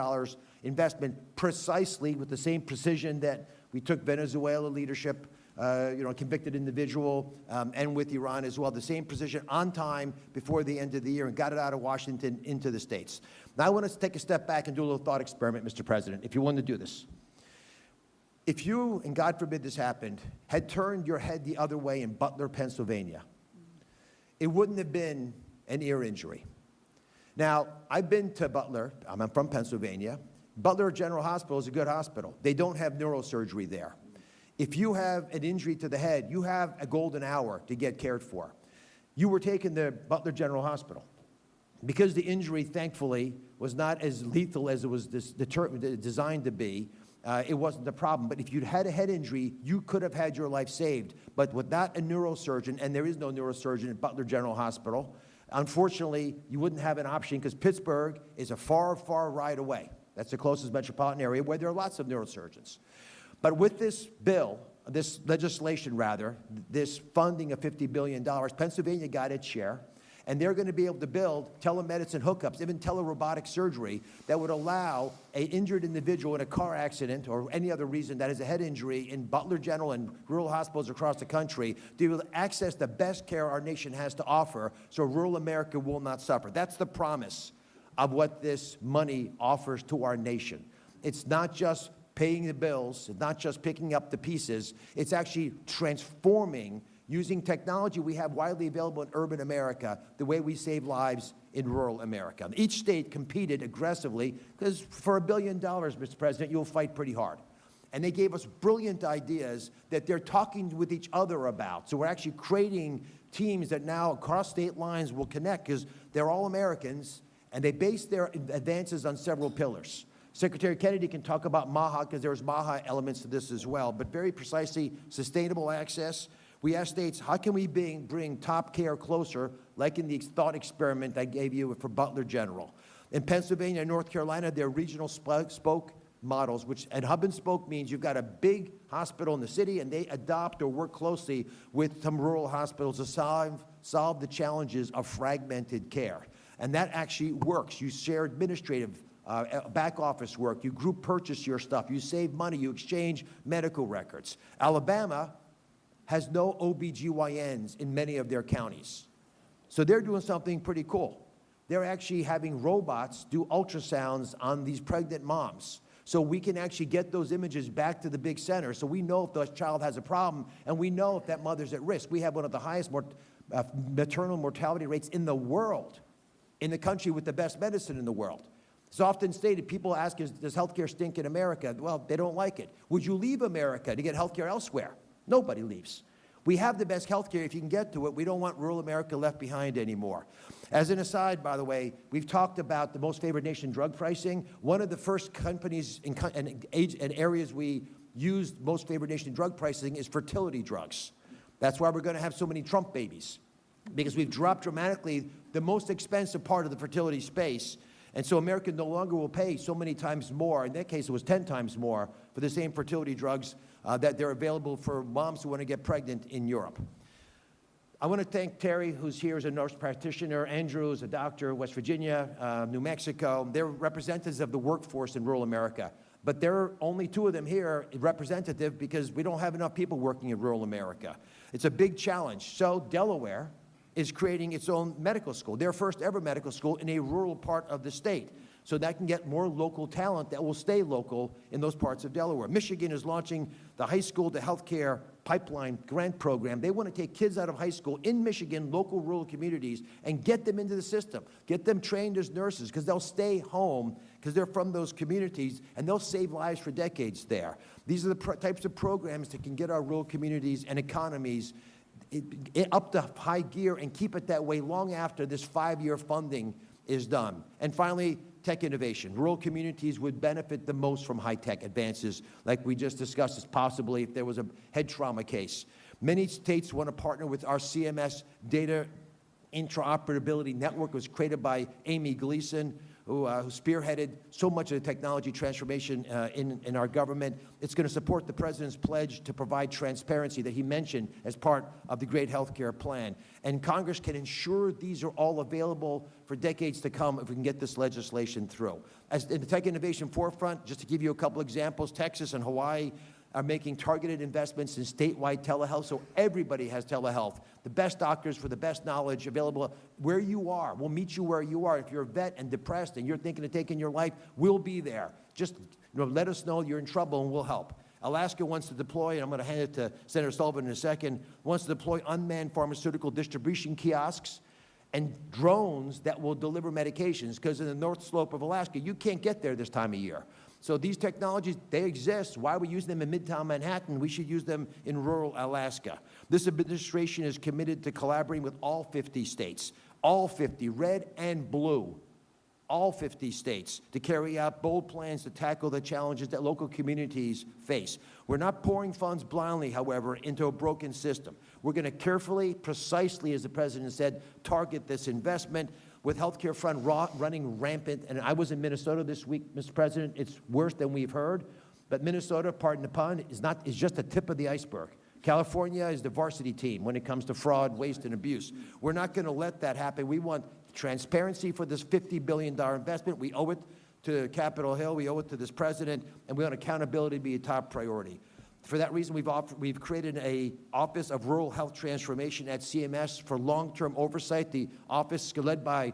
investment precisely with the same precision that we took Venezuela leadership, a convicted individual, and with Iran as well, the same precision on time before the end of the year, and got it out of Washington into the states. Now I want to take a step back and do a little thought experiment, Mr. President, if you want to do this. If you, and God forbid this happened, had turned your head the other way in Butler, Pennsylvania, it wouldn't have been an ear injury. Now, I've been to Butler. I'm from Pennsylvania. Butler General Hospital is a good hospital. They don't have neurosurgery there. If you have an injury to the head, you have a golden hour to get cared for. You were taken to Butler General Hospital. Because the injury, thankfully, was not as lethal as it was designed to be, it wasn't a problem. But if you'd had a head injury, you could have had your life saved. But without a neurosurgeon, and there is no neurosurgeon at Butler General Hospital, unfortunately, you wouldn't have an option because Pittsburgh is a far, far ride away. That's the closest metropolitan area where there are lots of neurosurgeons. But with this bill, this legislation rather, this funding of $50 billion, Pennsylvania got its share. And they're going to be able to build telemedicine hookups, even telerobotic surgery, that would allow an injured individual in a car accident or any other reason that is a head injury in Butler General and rural hospitals across the country to be able to access the best care our nation has to offer so rural America will not suffer. That's the promise of what this money offers to our nation. It's not just paying the bills, it's not just picking up the pieces, it's actually transforming using technology we have widely available in urban America, the way we save lives in rural America. Each state competed aggressively because for $1 billion, Mr. President, you'll fight pretty hard. And they gave us brilliant ideas that they're talking with each other about. So we're actually creating teams that now across state lines will connect because they're all Americans and they base their advances on several pillars. Secretary Kennedy can talk about MAHA because there's MAHA elements to this as well, but very precisely sustainable access. We asked states, how can we bring top care closer, like in the thought experiment I gave you for Butler General? In Pennsylvania and North Carolina, there are regional spoke models, and hub and spoke means you've got a big hospital in the city, and they adopt or work closely with some rural hospitals to solve the challenges of fragmented care. And that actually works. You share administrative back office work. You group purchase your stuff. You save money. You exchange medical records. Alabama has no OBGYNs in many of their counties. So they're doing something pretty cool. They're actually having robots do ultrasounds on these pregnant moms. So we can actually get those images back to the big center. So we know if the child has a problem, and we know if that mother's at risk. We have one of the highest maternal mortality rates in the world, in the country with the best medicine in the world. It's often stated, people ask, does healthcare stink in America? Well, they don't like it. Would you leave America to get healthcare elsewhere? Nobody leaves. We have the best health care if you can get to it. We don't want rural America left behind anymore. As an aside, by the way, we've talked about the most favored nation drug pricing. One of the first companies and areas we used most favored nation drug pricing is fertility drugs. That's why we're going to have so many Trump babies, because we've dropped dramatically the most expensive part of the fertility space. And so America no longer will pay so many times more. In that case, it was 10 times more for the same fertility drugs that they're available for moms who want to get pregnant in Europe. I want to thank Terry, who's here as a nurse practitioner, Andrew, who's a doctor, West Virginia, New Mexico. They're representatives of the workforce in rural America. But there are only 2 of them here representative because we don't have enough people working in rural America. It's a big challenge. So Delaware is creating its own medical school, their first ever medical school in a rural part of the state. So that can get more local talent that will stay local in those parts of Delaware. Michigan is launching the high school to healthcare pipeline grant program. They want to take kids out of high school in Michigan, local rural communities, and get them into the system, get them trained as nurses, because they'll stay home because they're from those communities, and they'll save lives for decades there. These are the types of programs that can get our rural communities and economies up to high gear and keep it that way long after this 5-year funding is done. And finally, tech innovation. Rural communities would benefit the most from high-tech advances, like we just discussed, as possibly if there was a head trauma case. Many states want to partner with our CMS data interoperability network. It was created by Amy Gleason, who spearheaded so much of the technology transformation in our government. It's going to support the President's pledge to provide transparency that he mentioned as part of the great health care plan. And Congress can ensure these are all available for decades to come if we can get this legislation through. As in the tech innovation forefront, just to give you a couple examples, Texas and Hawaii are making targeted investments in statewide telehealth, so everybody has telehealth. The best doctors for the best knowledge available where you are. We'll meet you where you are. If you're a vet and depressed and you're thinking of taking your life, we'll be there. Just let us know you're in trouble and we'll help. Alaska wants to deploy, and I'm going to hand it to Senator Sullivan in a second, wants to deploy unmanned pharmaceutical distribution kiosks and drones that will deliver medications, because in the North Slope of Alaska, you can't get there this time of year. So these technologies, they exist. Why are we using them in Midtown Manhattan? We should use them in rural Alaska. This administration is committed to collaborating with all 50 states, all 50, red and blue, all 50 states, to carry out bold plans to tackle the challenges that local communities face. We're not pouring funds blindly, however, into a broken system. We're going to carefully, precisely, as the President said, target this investment. With healthcare fund running rampant, and I was in Minnesota this week, Mr. President, it's worse than we've heard, but Minnesota, pardon the pun, is just the tip of the iceberg. California is the varsity team when it comes to fraud, waste, and abuse. We're not going to let that happen. We want transparency for this $50 billion investment. We owe it to Capitol Hill, we owe it to this President, and we want accountability to be a top priority. For that reason, we've created an Office of Rural Health Transformation at CMS for long-term oversight. The office, led by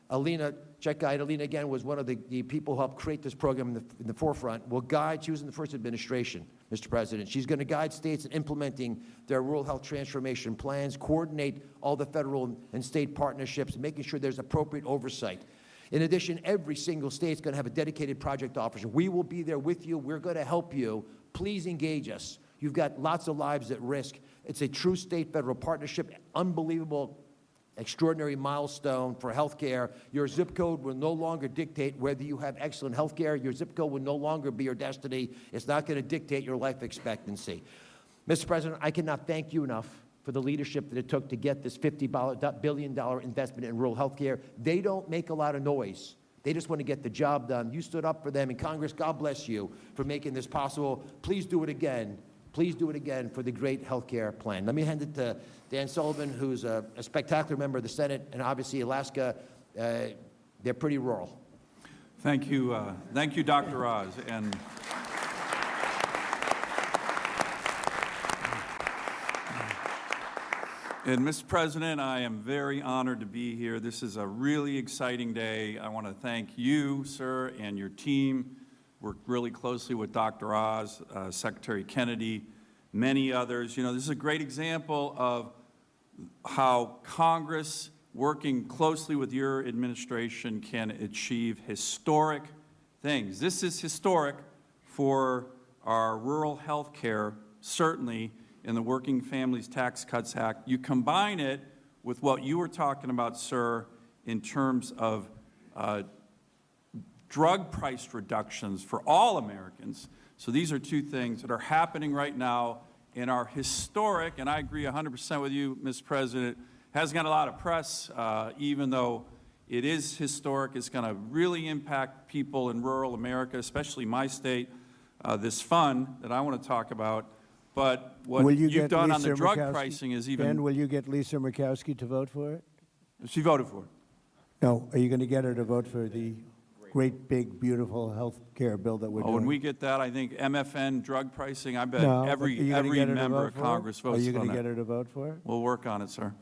Alina, check guide Alina again, was one of the people who helped create this program in the forefront, will guide, she was in the first administration, Mr. President. She's going to guide states in implementing their rural health transformation plans, coordinate all the federal and state partnerships, making sure there's appropriate oversight. In addition, every single state is going to have a dedicated project officer. We will be there with you. We're going to help you. Please engage us. You've got lots of lives at risk. It's a true state-federal partnership, unbelievable, extraordinary milestone for health care. Your zip code will no longer dictate whether you have excellent health care. Your zip code will no longer be your destiny. It's not going to dictate your life expectancy. Mr. President, I cannot thank you enough for the leadership that it took to get this $50 billion investment in rural health care. They don't make a lot of noise. They just want to get the job done. You stood up for them in Congress. God bless you for making this possible. Please do it again. Please do it again for the great health care plan. Let me hand it to Dan Sullivan, who's a spectacular member of the Senate, and obviously Alaska, they're pretty rural. Thank you, Dr. Oz. And Mr. President, I am very honored to be here. This is a really exciting day. I want to thank you, sir, and your team. Worked really closely with Dr. Oz, Secretary Kennedy, many others. You know, this is a great example of how Congress, working closely with your administration, can achieve historic things. This is historic for our rural health care, certainly, in the Working Families Tax Cuts Act. You combine it with what you were talking about, sir, in terms of drug price reductions for all Americans. So these are two things that are happening right now in our historic, and I agree 100% with you, Mr. President, hasn't got a lot of press, even though it is historic. It's going to really impact people in rural America, especially my state, this fund that I want to talk about. But what you've done on the drug pricing is even... Ben, will you get Lisa Murkowski to vote for it? She voted for it. No. Are you going to get her to vote for the... great, big, beautiful health care bill that we're Oh, doing. when we get that, I think MFN drug pricing, I bet No, but are every you gonna get her to member vote of for it? Congress Are votes you on going to that. get her to vote for it? We'll work on it, sir.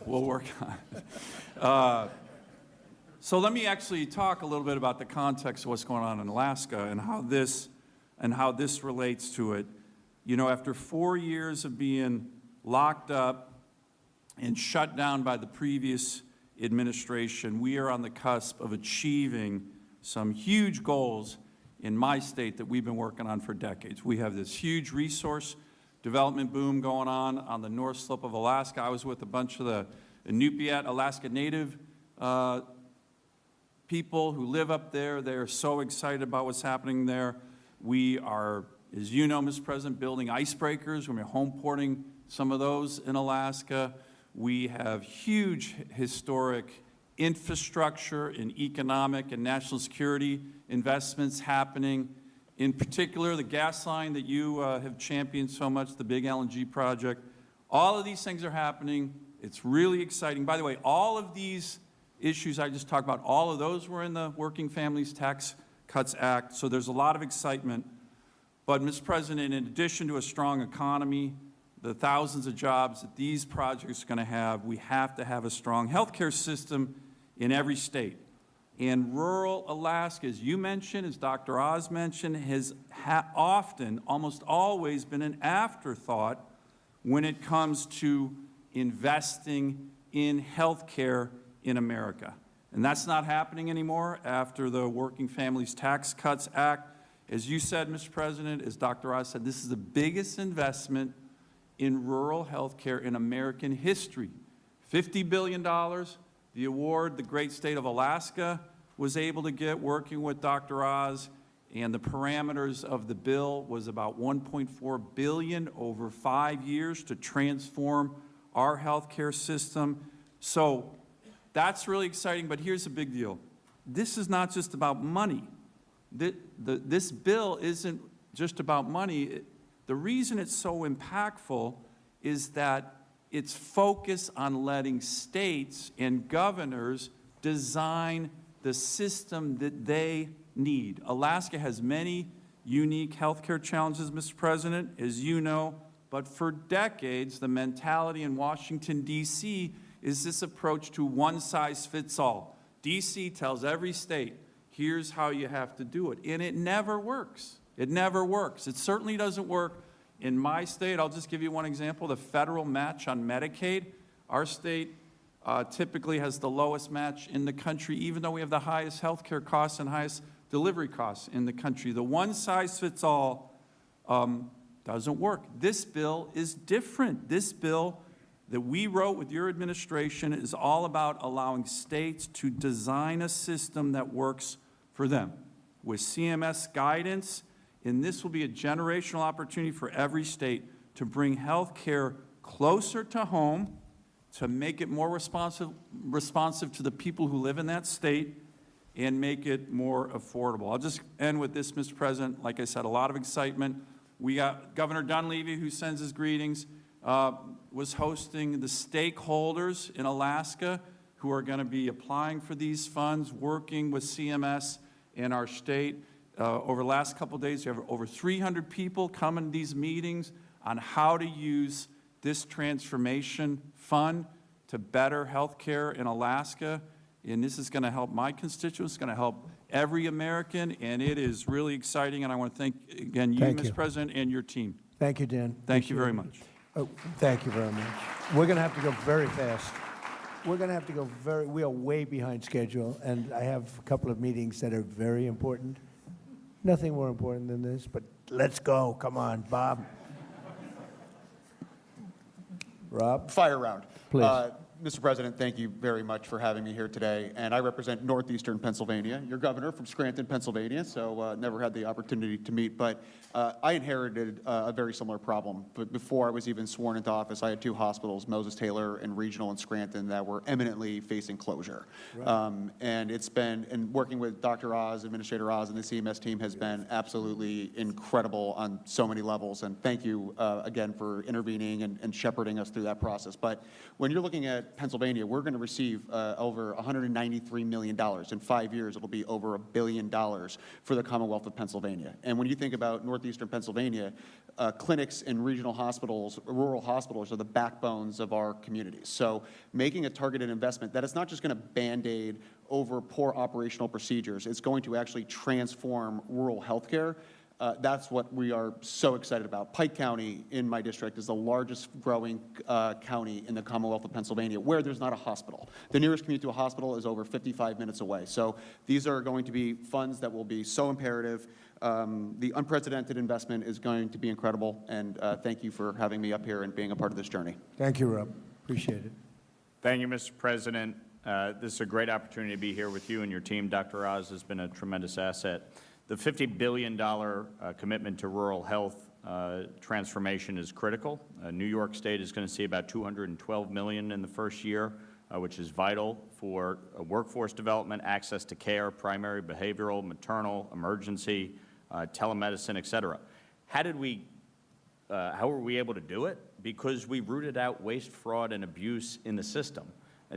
We'll work on it. So let me actually talk a little bit about the context of what's going on in Alaska and how this relates to it. You know, after 4 years of being locked up and shut down by the previous administration, we are on the cusp of achieving some huge goals in my state that we've been working on for decades. We have this huge resource development boom going on the North Slope of Alaska. I was with a bunch of the Inupiat Alaska Native people who live up there. They're so excited about what's happening there. We are, as you know, Mr. President, building icebreakers. We're home porting some of those in Alaska. We have huge historic infrastructure and economic and national security investments happening. In particular, the gas line that you have championed so much, the big LNG project. All of these things are happening. It's really exciting. By the way, all of these issues I just talked about, all of those were in the Working Families Tax Cuts Act, so there's a lot of excitement. But, Mr. President, in addition to a strong economy, the thousands of jobs that these projects are going to have, we have to have a strong healthcare system in every state. And rural Alaska, as you mentioned, as Dr. Oz mentioned, has often, almost always been an afterthought when it comes to investing in healthcare in America. And that's not happening anymore after the Working Families Tax Cuts Act. As you said, Mr. President, as Dr. Oz said, this is the biggest investment in rural health care in American history. $50 billion, the award the great state of Alaska was able to get working with Dr. Oz, and the parameters of the bill was about $1.4 billion over 5 years to transform our health care system. So that's really exciting, but here's the big deal. This is not just about money. This bill isn't just about money. The reason it's so impactful is that it's focused on letting states and governors design the system that they need. Alaska has many unique healthcare challenges, Mr. President, as you know, but for decades, the mentality in Washington, D.C. is this approach to one size fits all. D.C. tells every state, here's how you have to do it, and it never works. It never works. It certainly doesn't work in my state. I'll just give you one example, the federal match on Medicaid. Our state typically has the lowest match in the country, even though we have the highest health care costs and highest delivery costs in the country. The one-size-fits-all doesn't work. This bill is different. This bill that we wrote with your administration is all about allowing states to design a system that works for them with CMS guidance, and this will be a generational opportunity for every state to bring health care closer to home, to make it more responsive to the people who live in that state, and make it more affordable. I'll just end with this, Mr. President. Like I said, a lot of excitement. We got Governor Dunleavy, who sends his greetings, was hosting the stakeholders in Alaska who are going to be applying for these funds, working with CMS in our state. Over the last couple of days, we have over 300 people coming to these meetings on how to use this transformation fund to better health care in Alaska. And this is going to help my constituents, it's going to help every American, and it is really exciting. And I want to thank, again, you, Thank you. Mr. President, and your team. Thank you, Dan. Thank you Appreciate very it. much. Oh, thank you very much. We're going to have to go very fast. We're going to have to go we are way behind schedule, and I have a couple of meetings that are very important. Nothing more important than this, but let's go. Come on, Bob. Rob? Fire round. Please. Mr. President, thank you very much for having me here today. And I represent northeastern Pennsylvania. Your governor from Scranton, Pennsylvania, so never had the opportunity to meet. But I inherited a very similar problem. But before I was even sworn into office, I had two hospitals, Moses Taylor and Regional in Scranton, that were imminently facing closure. Right. And it's been, and working with Dr. Oz, Administrator Oz, and the CMS team has been absolutely incredible on so many levels. And thank you again for intervening and shepherding us through that process. But when you're looking at at Pennsylvania, we're going to receive over $193 million. In 5 years, it'll be over $1 billion for the Commonwealth of Pennsylvania. And when you think about northeastern Pennsylvania, clinics and regional hospitals, rural hospitals are the backbones of our communities. So making a targeted investment that is not just going to Band-Aid over poor operational procedures, it's going to actually transform rural healthcare. That's what we are so excited about. Pike County in my district is the largest growing county in the Commonwealth of Pennsylvania where there's not a hospital. The nearest commute to a hospital is over 55 minutes away. So these are going to be funds that will be so imperative. The unprecedented investment is going to be incredible, and thank you for having me up here and being a part of this journey. Thank you, Rob. Appreciate it. Thank you, Mr. President. This is a great opportunity to be here with you and your team. Dr. Oz has been a tremendous asset. The $50 billion commitment to rural health transformation is critical. New York State is going to see about $212 million in the first year, which is vital for workforce development, access to care, primary, behavioral, maternal, emergency, telemedicine, et cetera. How were we able to do it? Because we rooted out waste, fraud, and abuse in the system.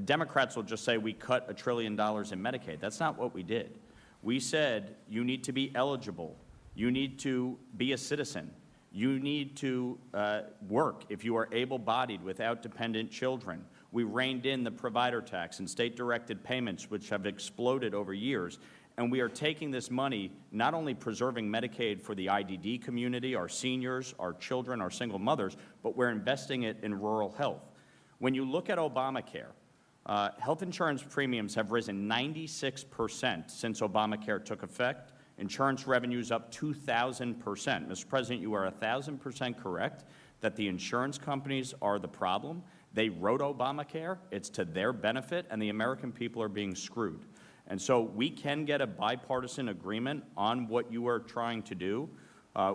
Democrats will just say we cut $1 trillion in Medicaid. That's not what we did. We said you need to be eligible. You need to be a citizen. You need to work if you are able-bodied without dependent children. We reined in the provider tax and state-directed payments, which have exploded over years. And we are taking this money, not only preserving Medicaid for the IDD community, our seniors, our children, our single mothers, but we're investing it in rural health. When you look at Obamacare, health insurance premiums have risen 96% since Obamacare took effect. Insurance revenues up 2,000%. Mr. President, you are 1,000% correct that the insurance companies are the problem. They wrote Obamacare. It's to their benefit, and the American people are being screwed. And so we can get a bipartisan agreement on what you are trying to do.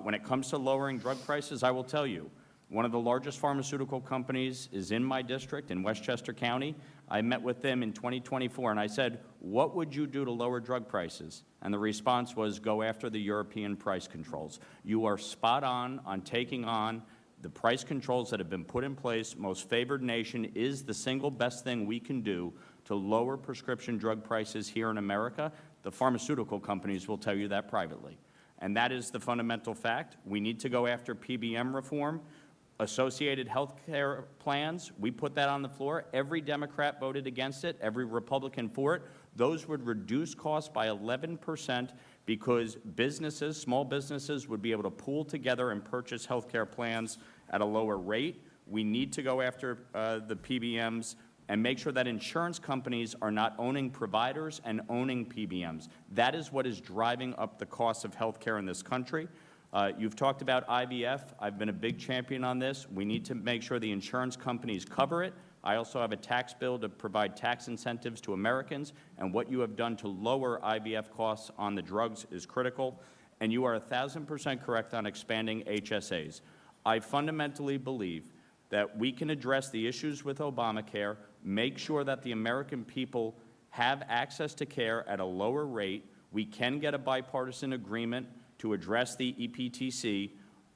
When it comes to lowering drug prices, I will tell you, one of the largest pharmaceutical companies is in my district in Westchester County. I met with them in 2024, and I said, what would you do to lower drug prices? And the response was, go after the European price controls. You are spot on taking on the price controls that have been put in place. Most favored nation is the single best thing we can do to lower prescription drug prices here in America. The pharmaceutical companies will tell you that privately. And that is the fundamental fact. We need to go after PBM reform. Associated health care plans, we put that on the floor. Every Democrat voted against it, every Republican for it. Those would reduce costs by 11% because businesses, small businesses, would be able to pool together and purchase health care plans at a lower rate. We need to go after the PBMs and make sure that insurance companies are not owning providers and owning PBMs. That is what is driving up the cost of health care in this country. You've talked about IVF. I've been a big champion on this. We need to make sure the insurance companies cover it. I also have a tax bill to provide tax incentives to Americans, and what you have done to lower IVF costs on the drugs is critical. And you are 1,000% correct on expanding HSAs. I fundamentally believe that we can address the issues with Obamacare, make sure that the American people have access to care at a lower rate. We can get a bipartisan agreement to address the EPTC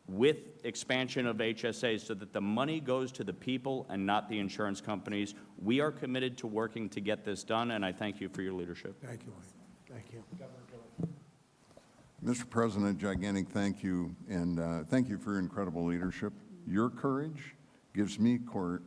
with expansion of HSAs so that the money goes to the people and not the insurance companies. We are committed to working to get this done, and I thank you for your leadership. Thank you. Thank you. Mr. President, gigantic thank you, and thank you for your incredible leadership. Your courage gives me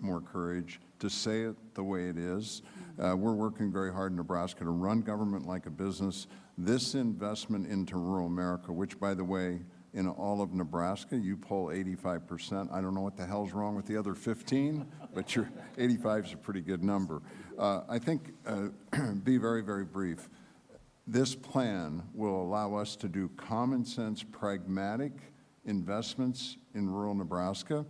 more courage to say it the way it is. We're working very hard in Nebraska to run government like a business. This investment into rural America, which, by the way, in all of Nebraska, you poll 85%. I don't know what the hell's wrong with the other 15, but your 85 is a pretty good number. I think, be very, very brief. This plan will allow us to do common sense, pragmatic investments in rural Nebraska,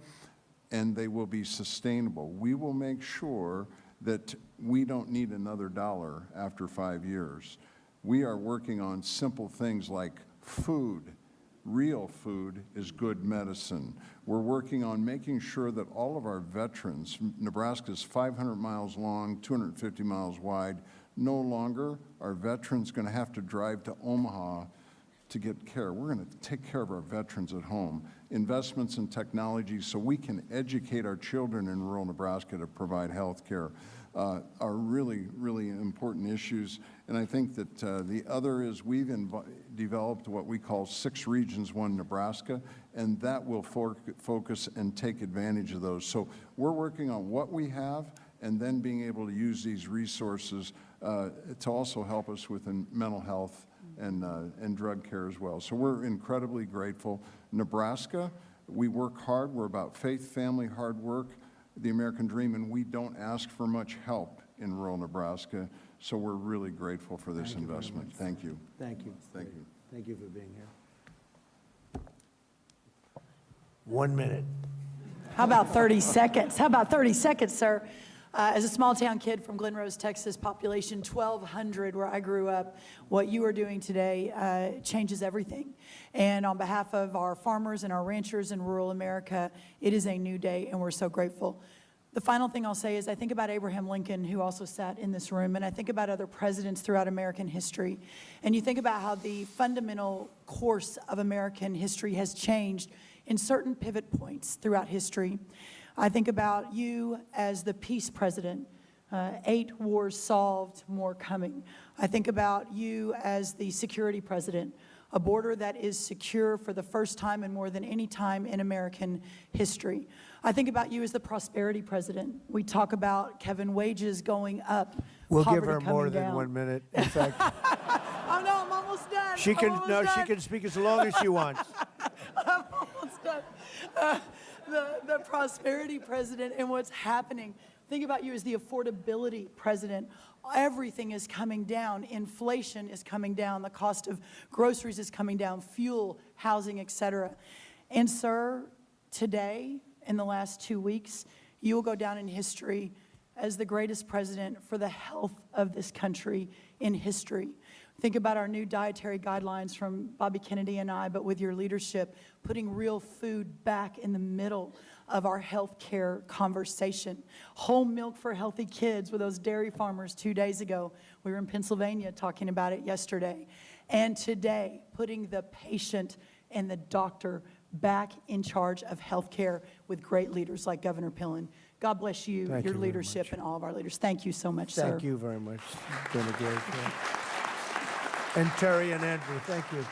and they will be sustainable. We will make sure that we don't need another dollar after 5 years. We are working on simple things like food. Real food is good medicine. We're working on making sure that all of our veterans, Nebraska is 500 miles long, 250 miles wide, no longer are veterans going to have to drive to Omaha to get care. We're going to take care of our veterans at home. investments in technology so we can educate our children in rural Nebraska to provide health care are really, really important issues. And I think that the other is we've developed what we call 6 Regions, 1 Nebraska, and that will focus and take advantage of those. So we're working on what we have and then being able to use these resources to also help us with mental health and drug care as well. So we're incredibly grateful. Nebraska, we work hard. We're about faith, family, hard work, the American dream, and we don't ask for much help in rural Nebraska. So we're really grateful for this investment. Thank you. Thank you. Thank you. Thank you for being here. 1 minute. How about 30 seconds? How about 30 seconds, sir? As a small-town kid from Glen Rose, Texas, population 1,200, where I grew up, what you are doing today changes everything. And on behalf of our farmers and our ranchers in rural America, it is a new day, and we're so grateful. The final thing I'll say is I think about Abraham Lincoln, who also sat in this room, and I think about other presidents throughout American history. And you think about how the fundamental course of American history has changed in certain pivot points throughout history. I think about you as the peace president, 8 wars solved, more coming. I think about you as the security president, a border that is secure for the first time and more than any time in American history. I think about you as the prosperity president. We talk about, Kevin, wages going up, We'll give poverty her more coming than down. 1 minute. In fact, Oh, no, I'm almost done. she I'm can, almost no, she done. can speak as long as she wants. I'm almost done. The prosperity president and what's happening. Think about you as the affordability president. Everything is coming down. Inflation is coming down. The cost of groceries is coming down, fuel, housing, et cetera. And, sir, today, in the last 2 weeks, you will go down in history as the greatest president for the health of this country in history. Think about our new dietary guidelines from Bobby Kennedy and I, but with your leadership, putting real food back in the middle of our health care conversation. Whole milk for healthy kids with those dairy farmers 2 days ago. We were in Pennsylvania talking about it yesterday. And today, putting the patient and the doctor back in charge of health care with great leaders like Governor Pillen. God bless you, Thank your you very leadership, much. and all of our leaders. Thank you so much, sir. Thank you very much. It's been a great day. And Terry and Andrew, thank you.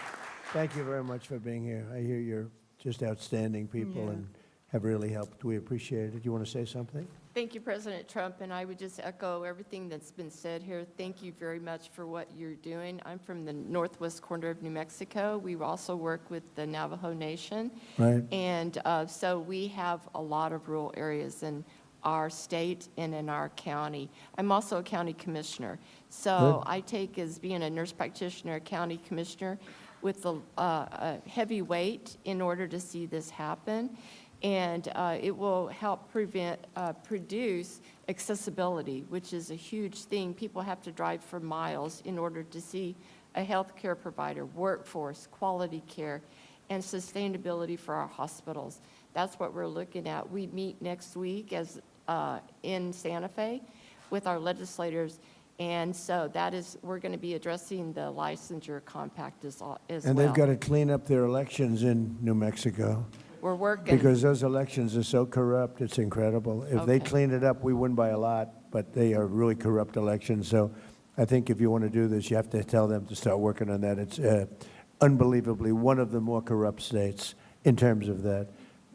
Thank you very much for being here. I hear you're just outstanding people Yeah. and have really helped. We appreciate it. You want to say something? Thank you, President Trump, and I would just echo everything that's been said here. Thank you very much for what you're doing. I'm from the northwest corner of New Mexico. We also work with the Navajo Nation. Right. And so we have a lot of rural areas in our state and in our county. I'm also a county commissioner. So Good. I take as being a nurse practitioner, a county commissioner, with a heavy weight in order to see this happen. And it will help produce accessibility, which is a huge thing. People have to drive for miles in order to see a health care provider, workforce, quality care, and sustainability for our hospitals. That's what we're looking at. We meet next week in Santa Fe with our legislators. And so we're going to be addressing the licensure compact as well. And they've got to clean up their elections in New Mexico. We're working. Because those elections are so corrupt, it's incredible. If they Okay. clean it up, we win by a lot, but they are really corrupt elections. So I think if you want to do this, you have to tell them to start working on that. It's unbelievably one of the more corrupt states in terms of that.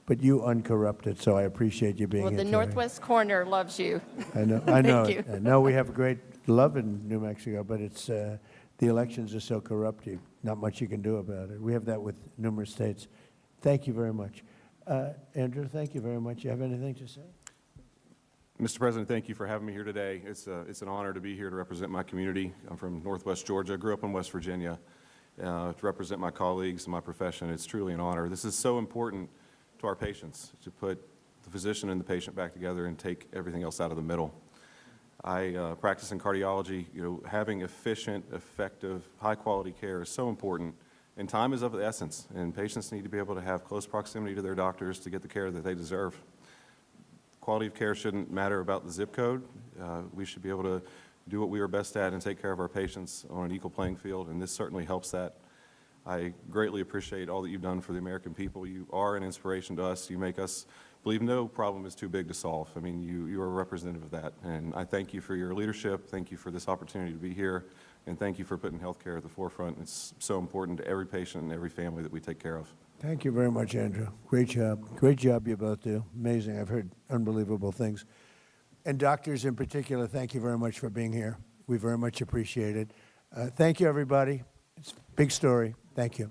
But you uncorrupted, so I appreciate you being Well, here, the Terry. Northwest Corner loves you. I know, I know. Thank you. I know we have great love in New Mexico, but it's the elections are so corrupt, not much you can do about it. We have that with numerous states. Thank you very much. Andrew, thank you very much. You have anything to say? Mr. President, thank you for having me here today. It's an honor to be here to represent my community. I'm from Northwest Georgia. I grew up in West Virginia. To represent my colleagues and my profession, it's truly an honor. This is so important to our patients, to put the physician and the patient back together and take everything else out of the middle. I practice in cardiology. Having efficient, effective, high-quality care is so important, and time is of the essence, and patients need to be able to have close proximity to their doctors to get the care that they deserve. Quality of care shouldn't matter about the zip code. We should be able to do what we are best at and take care of our patients on an equal playing field, and this certainly helps that. I greatly appreciate all that you've done for the American people. You are an inspiration to us. You make us believe no problem is too big to solve. I mean, you are a representative of that. And I thank you for your leadership. Thank you for this opportunity to be here. And thank you for putting healthcare at the forefront. It's so important to every patient and every family that we take care of. Thank you very much, Andrew. Great job. Great job you both do. Amazing. I've heard unbelievable things. And doctors in particular, thank you very much for being here. We very much appreciate it. Thank you, everybody. It's a big story. Thank you.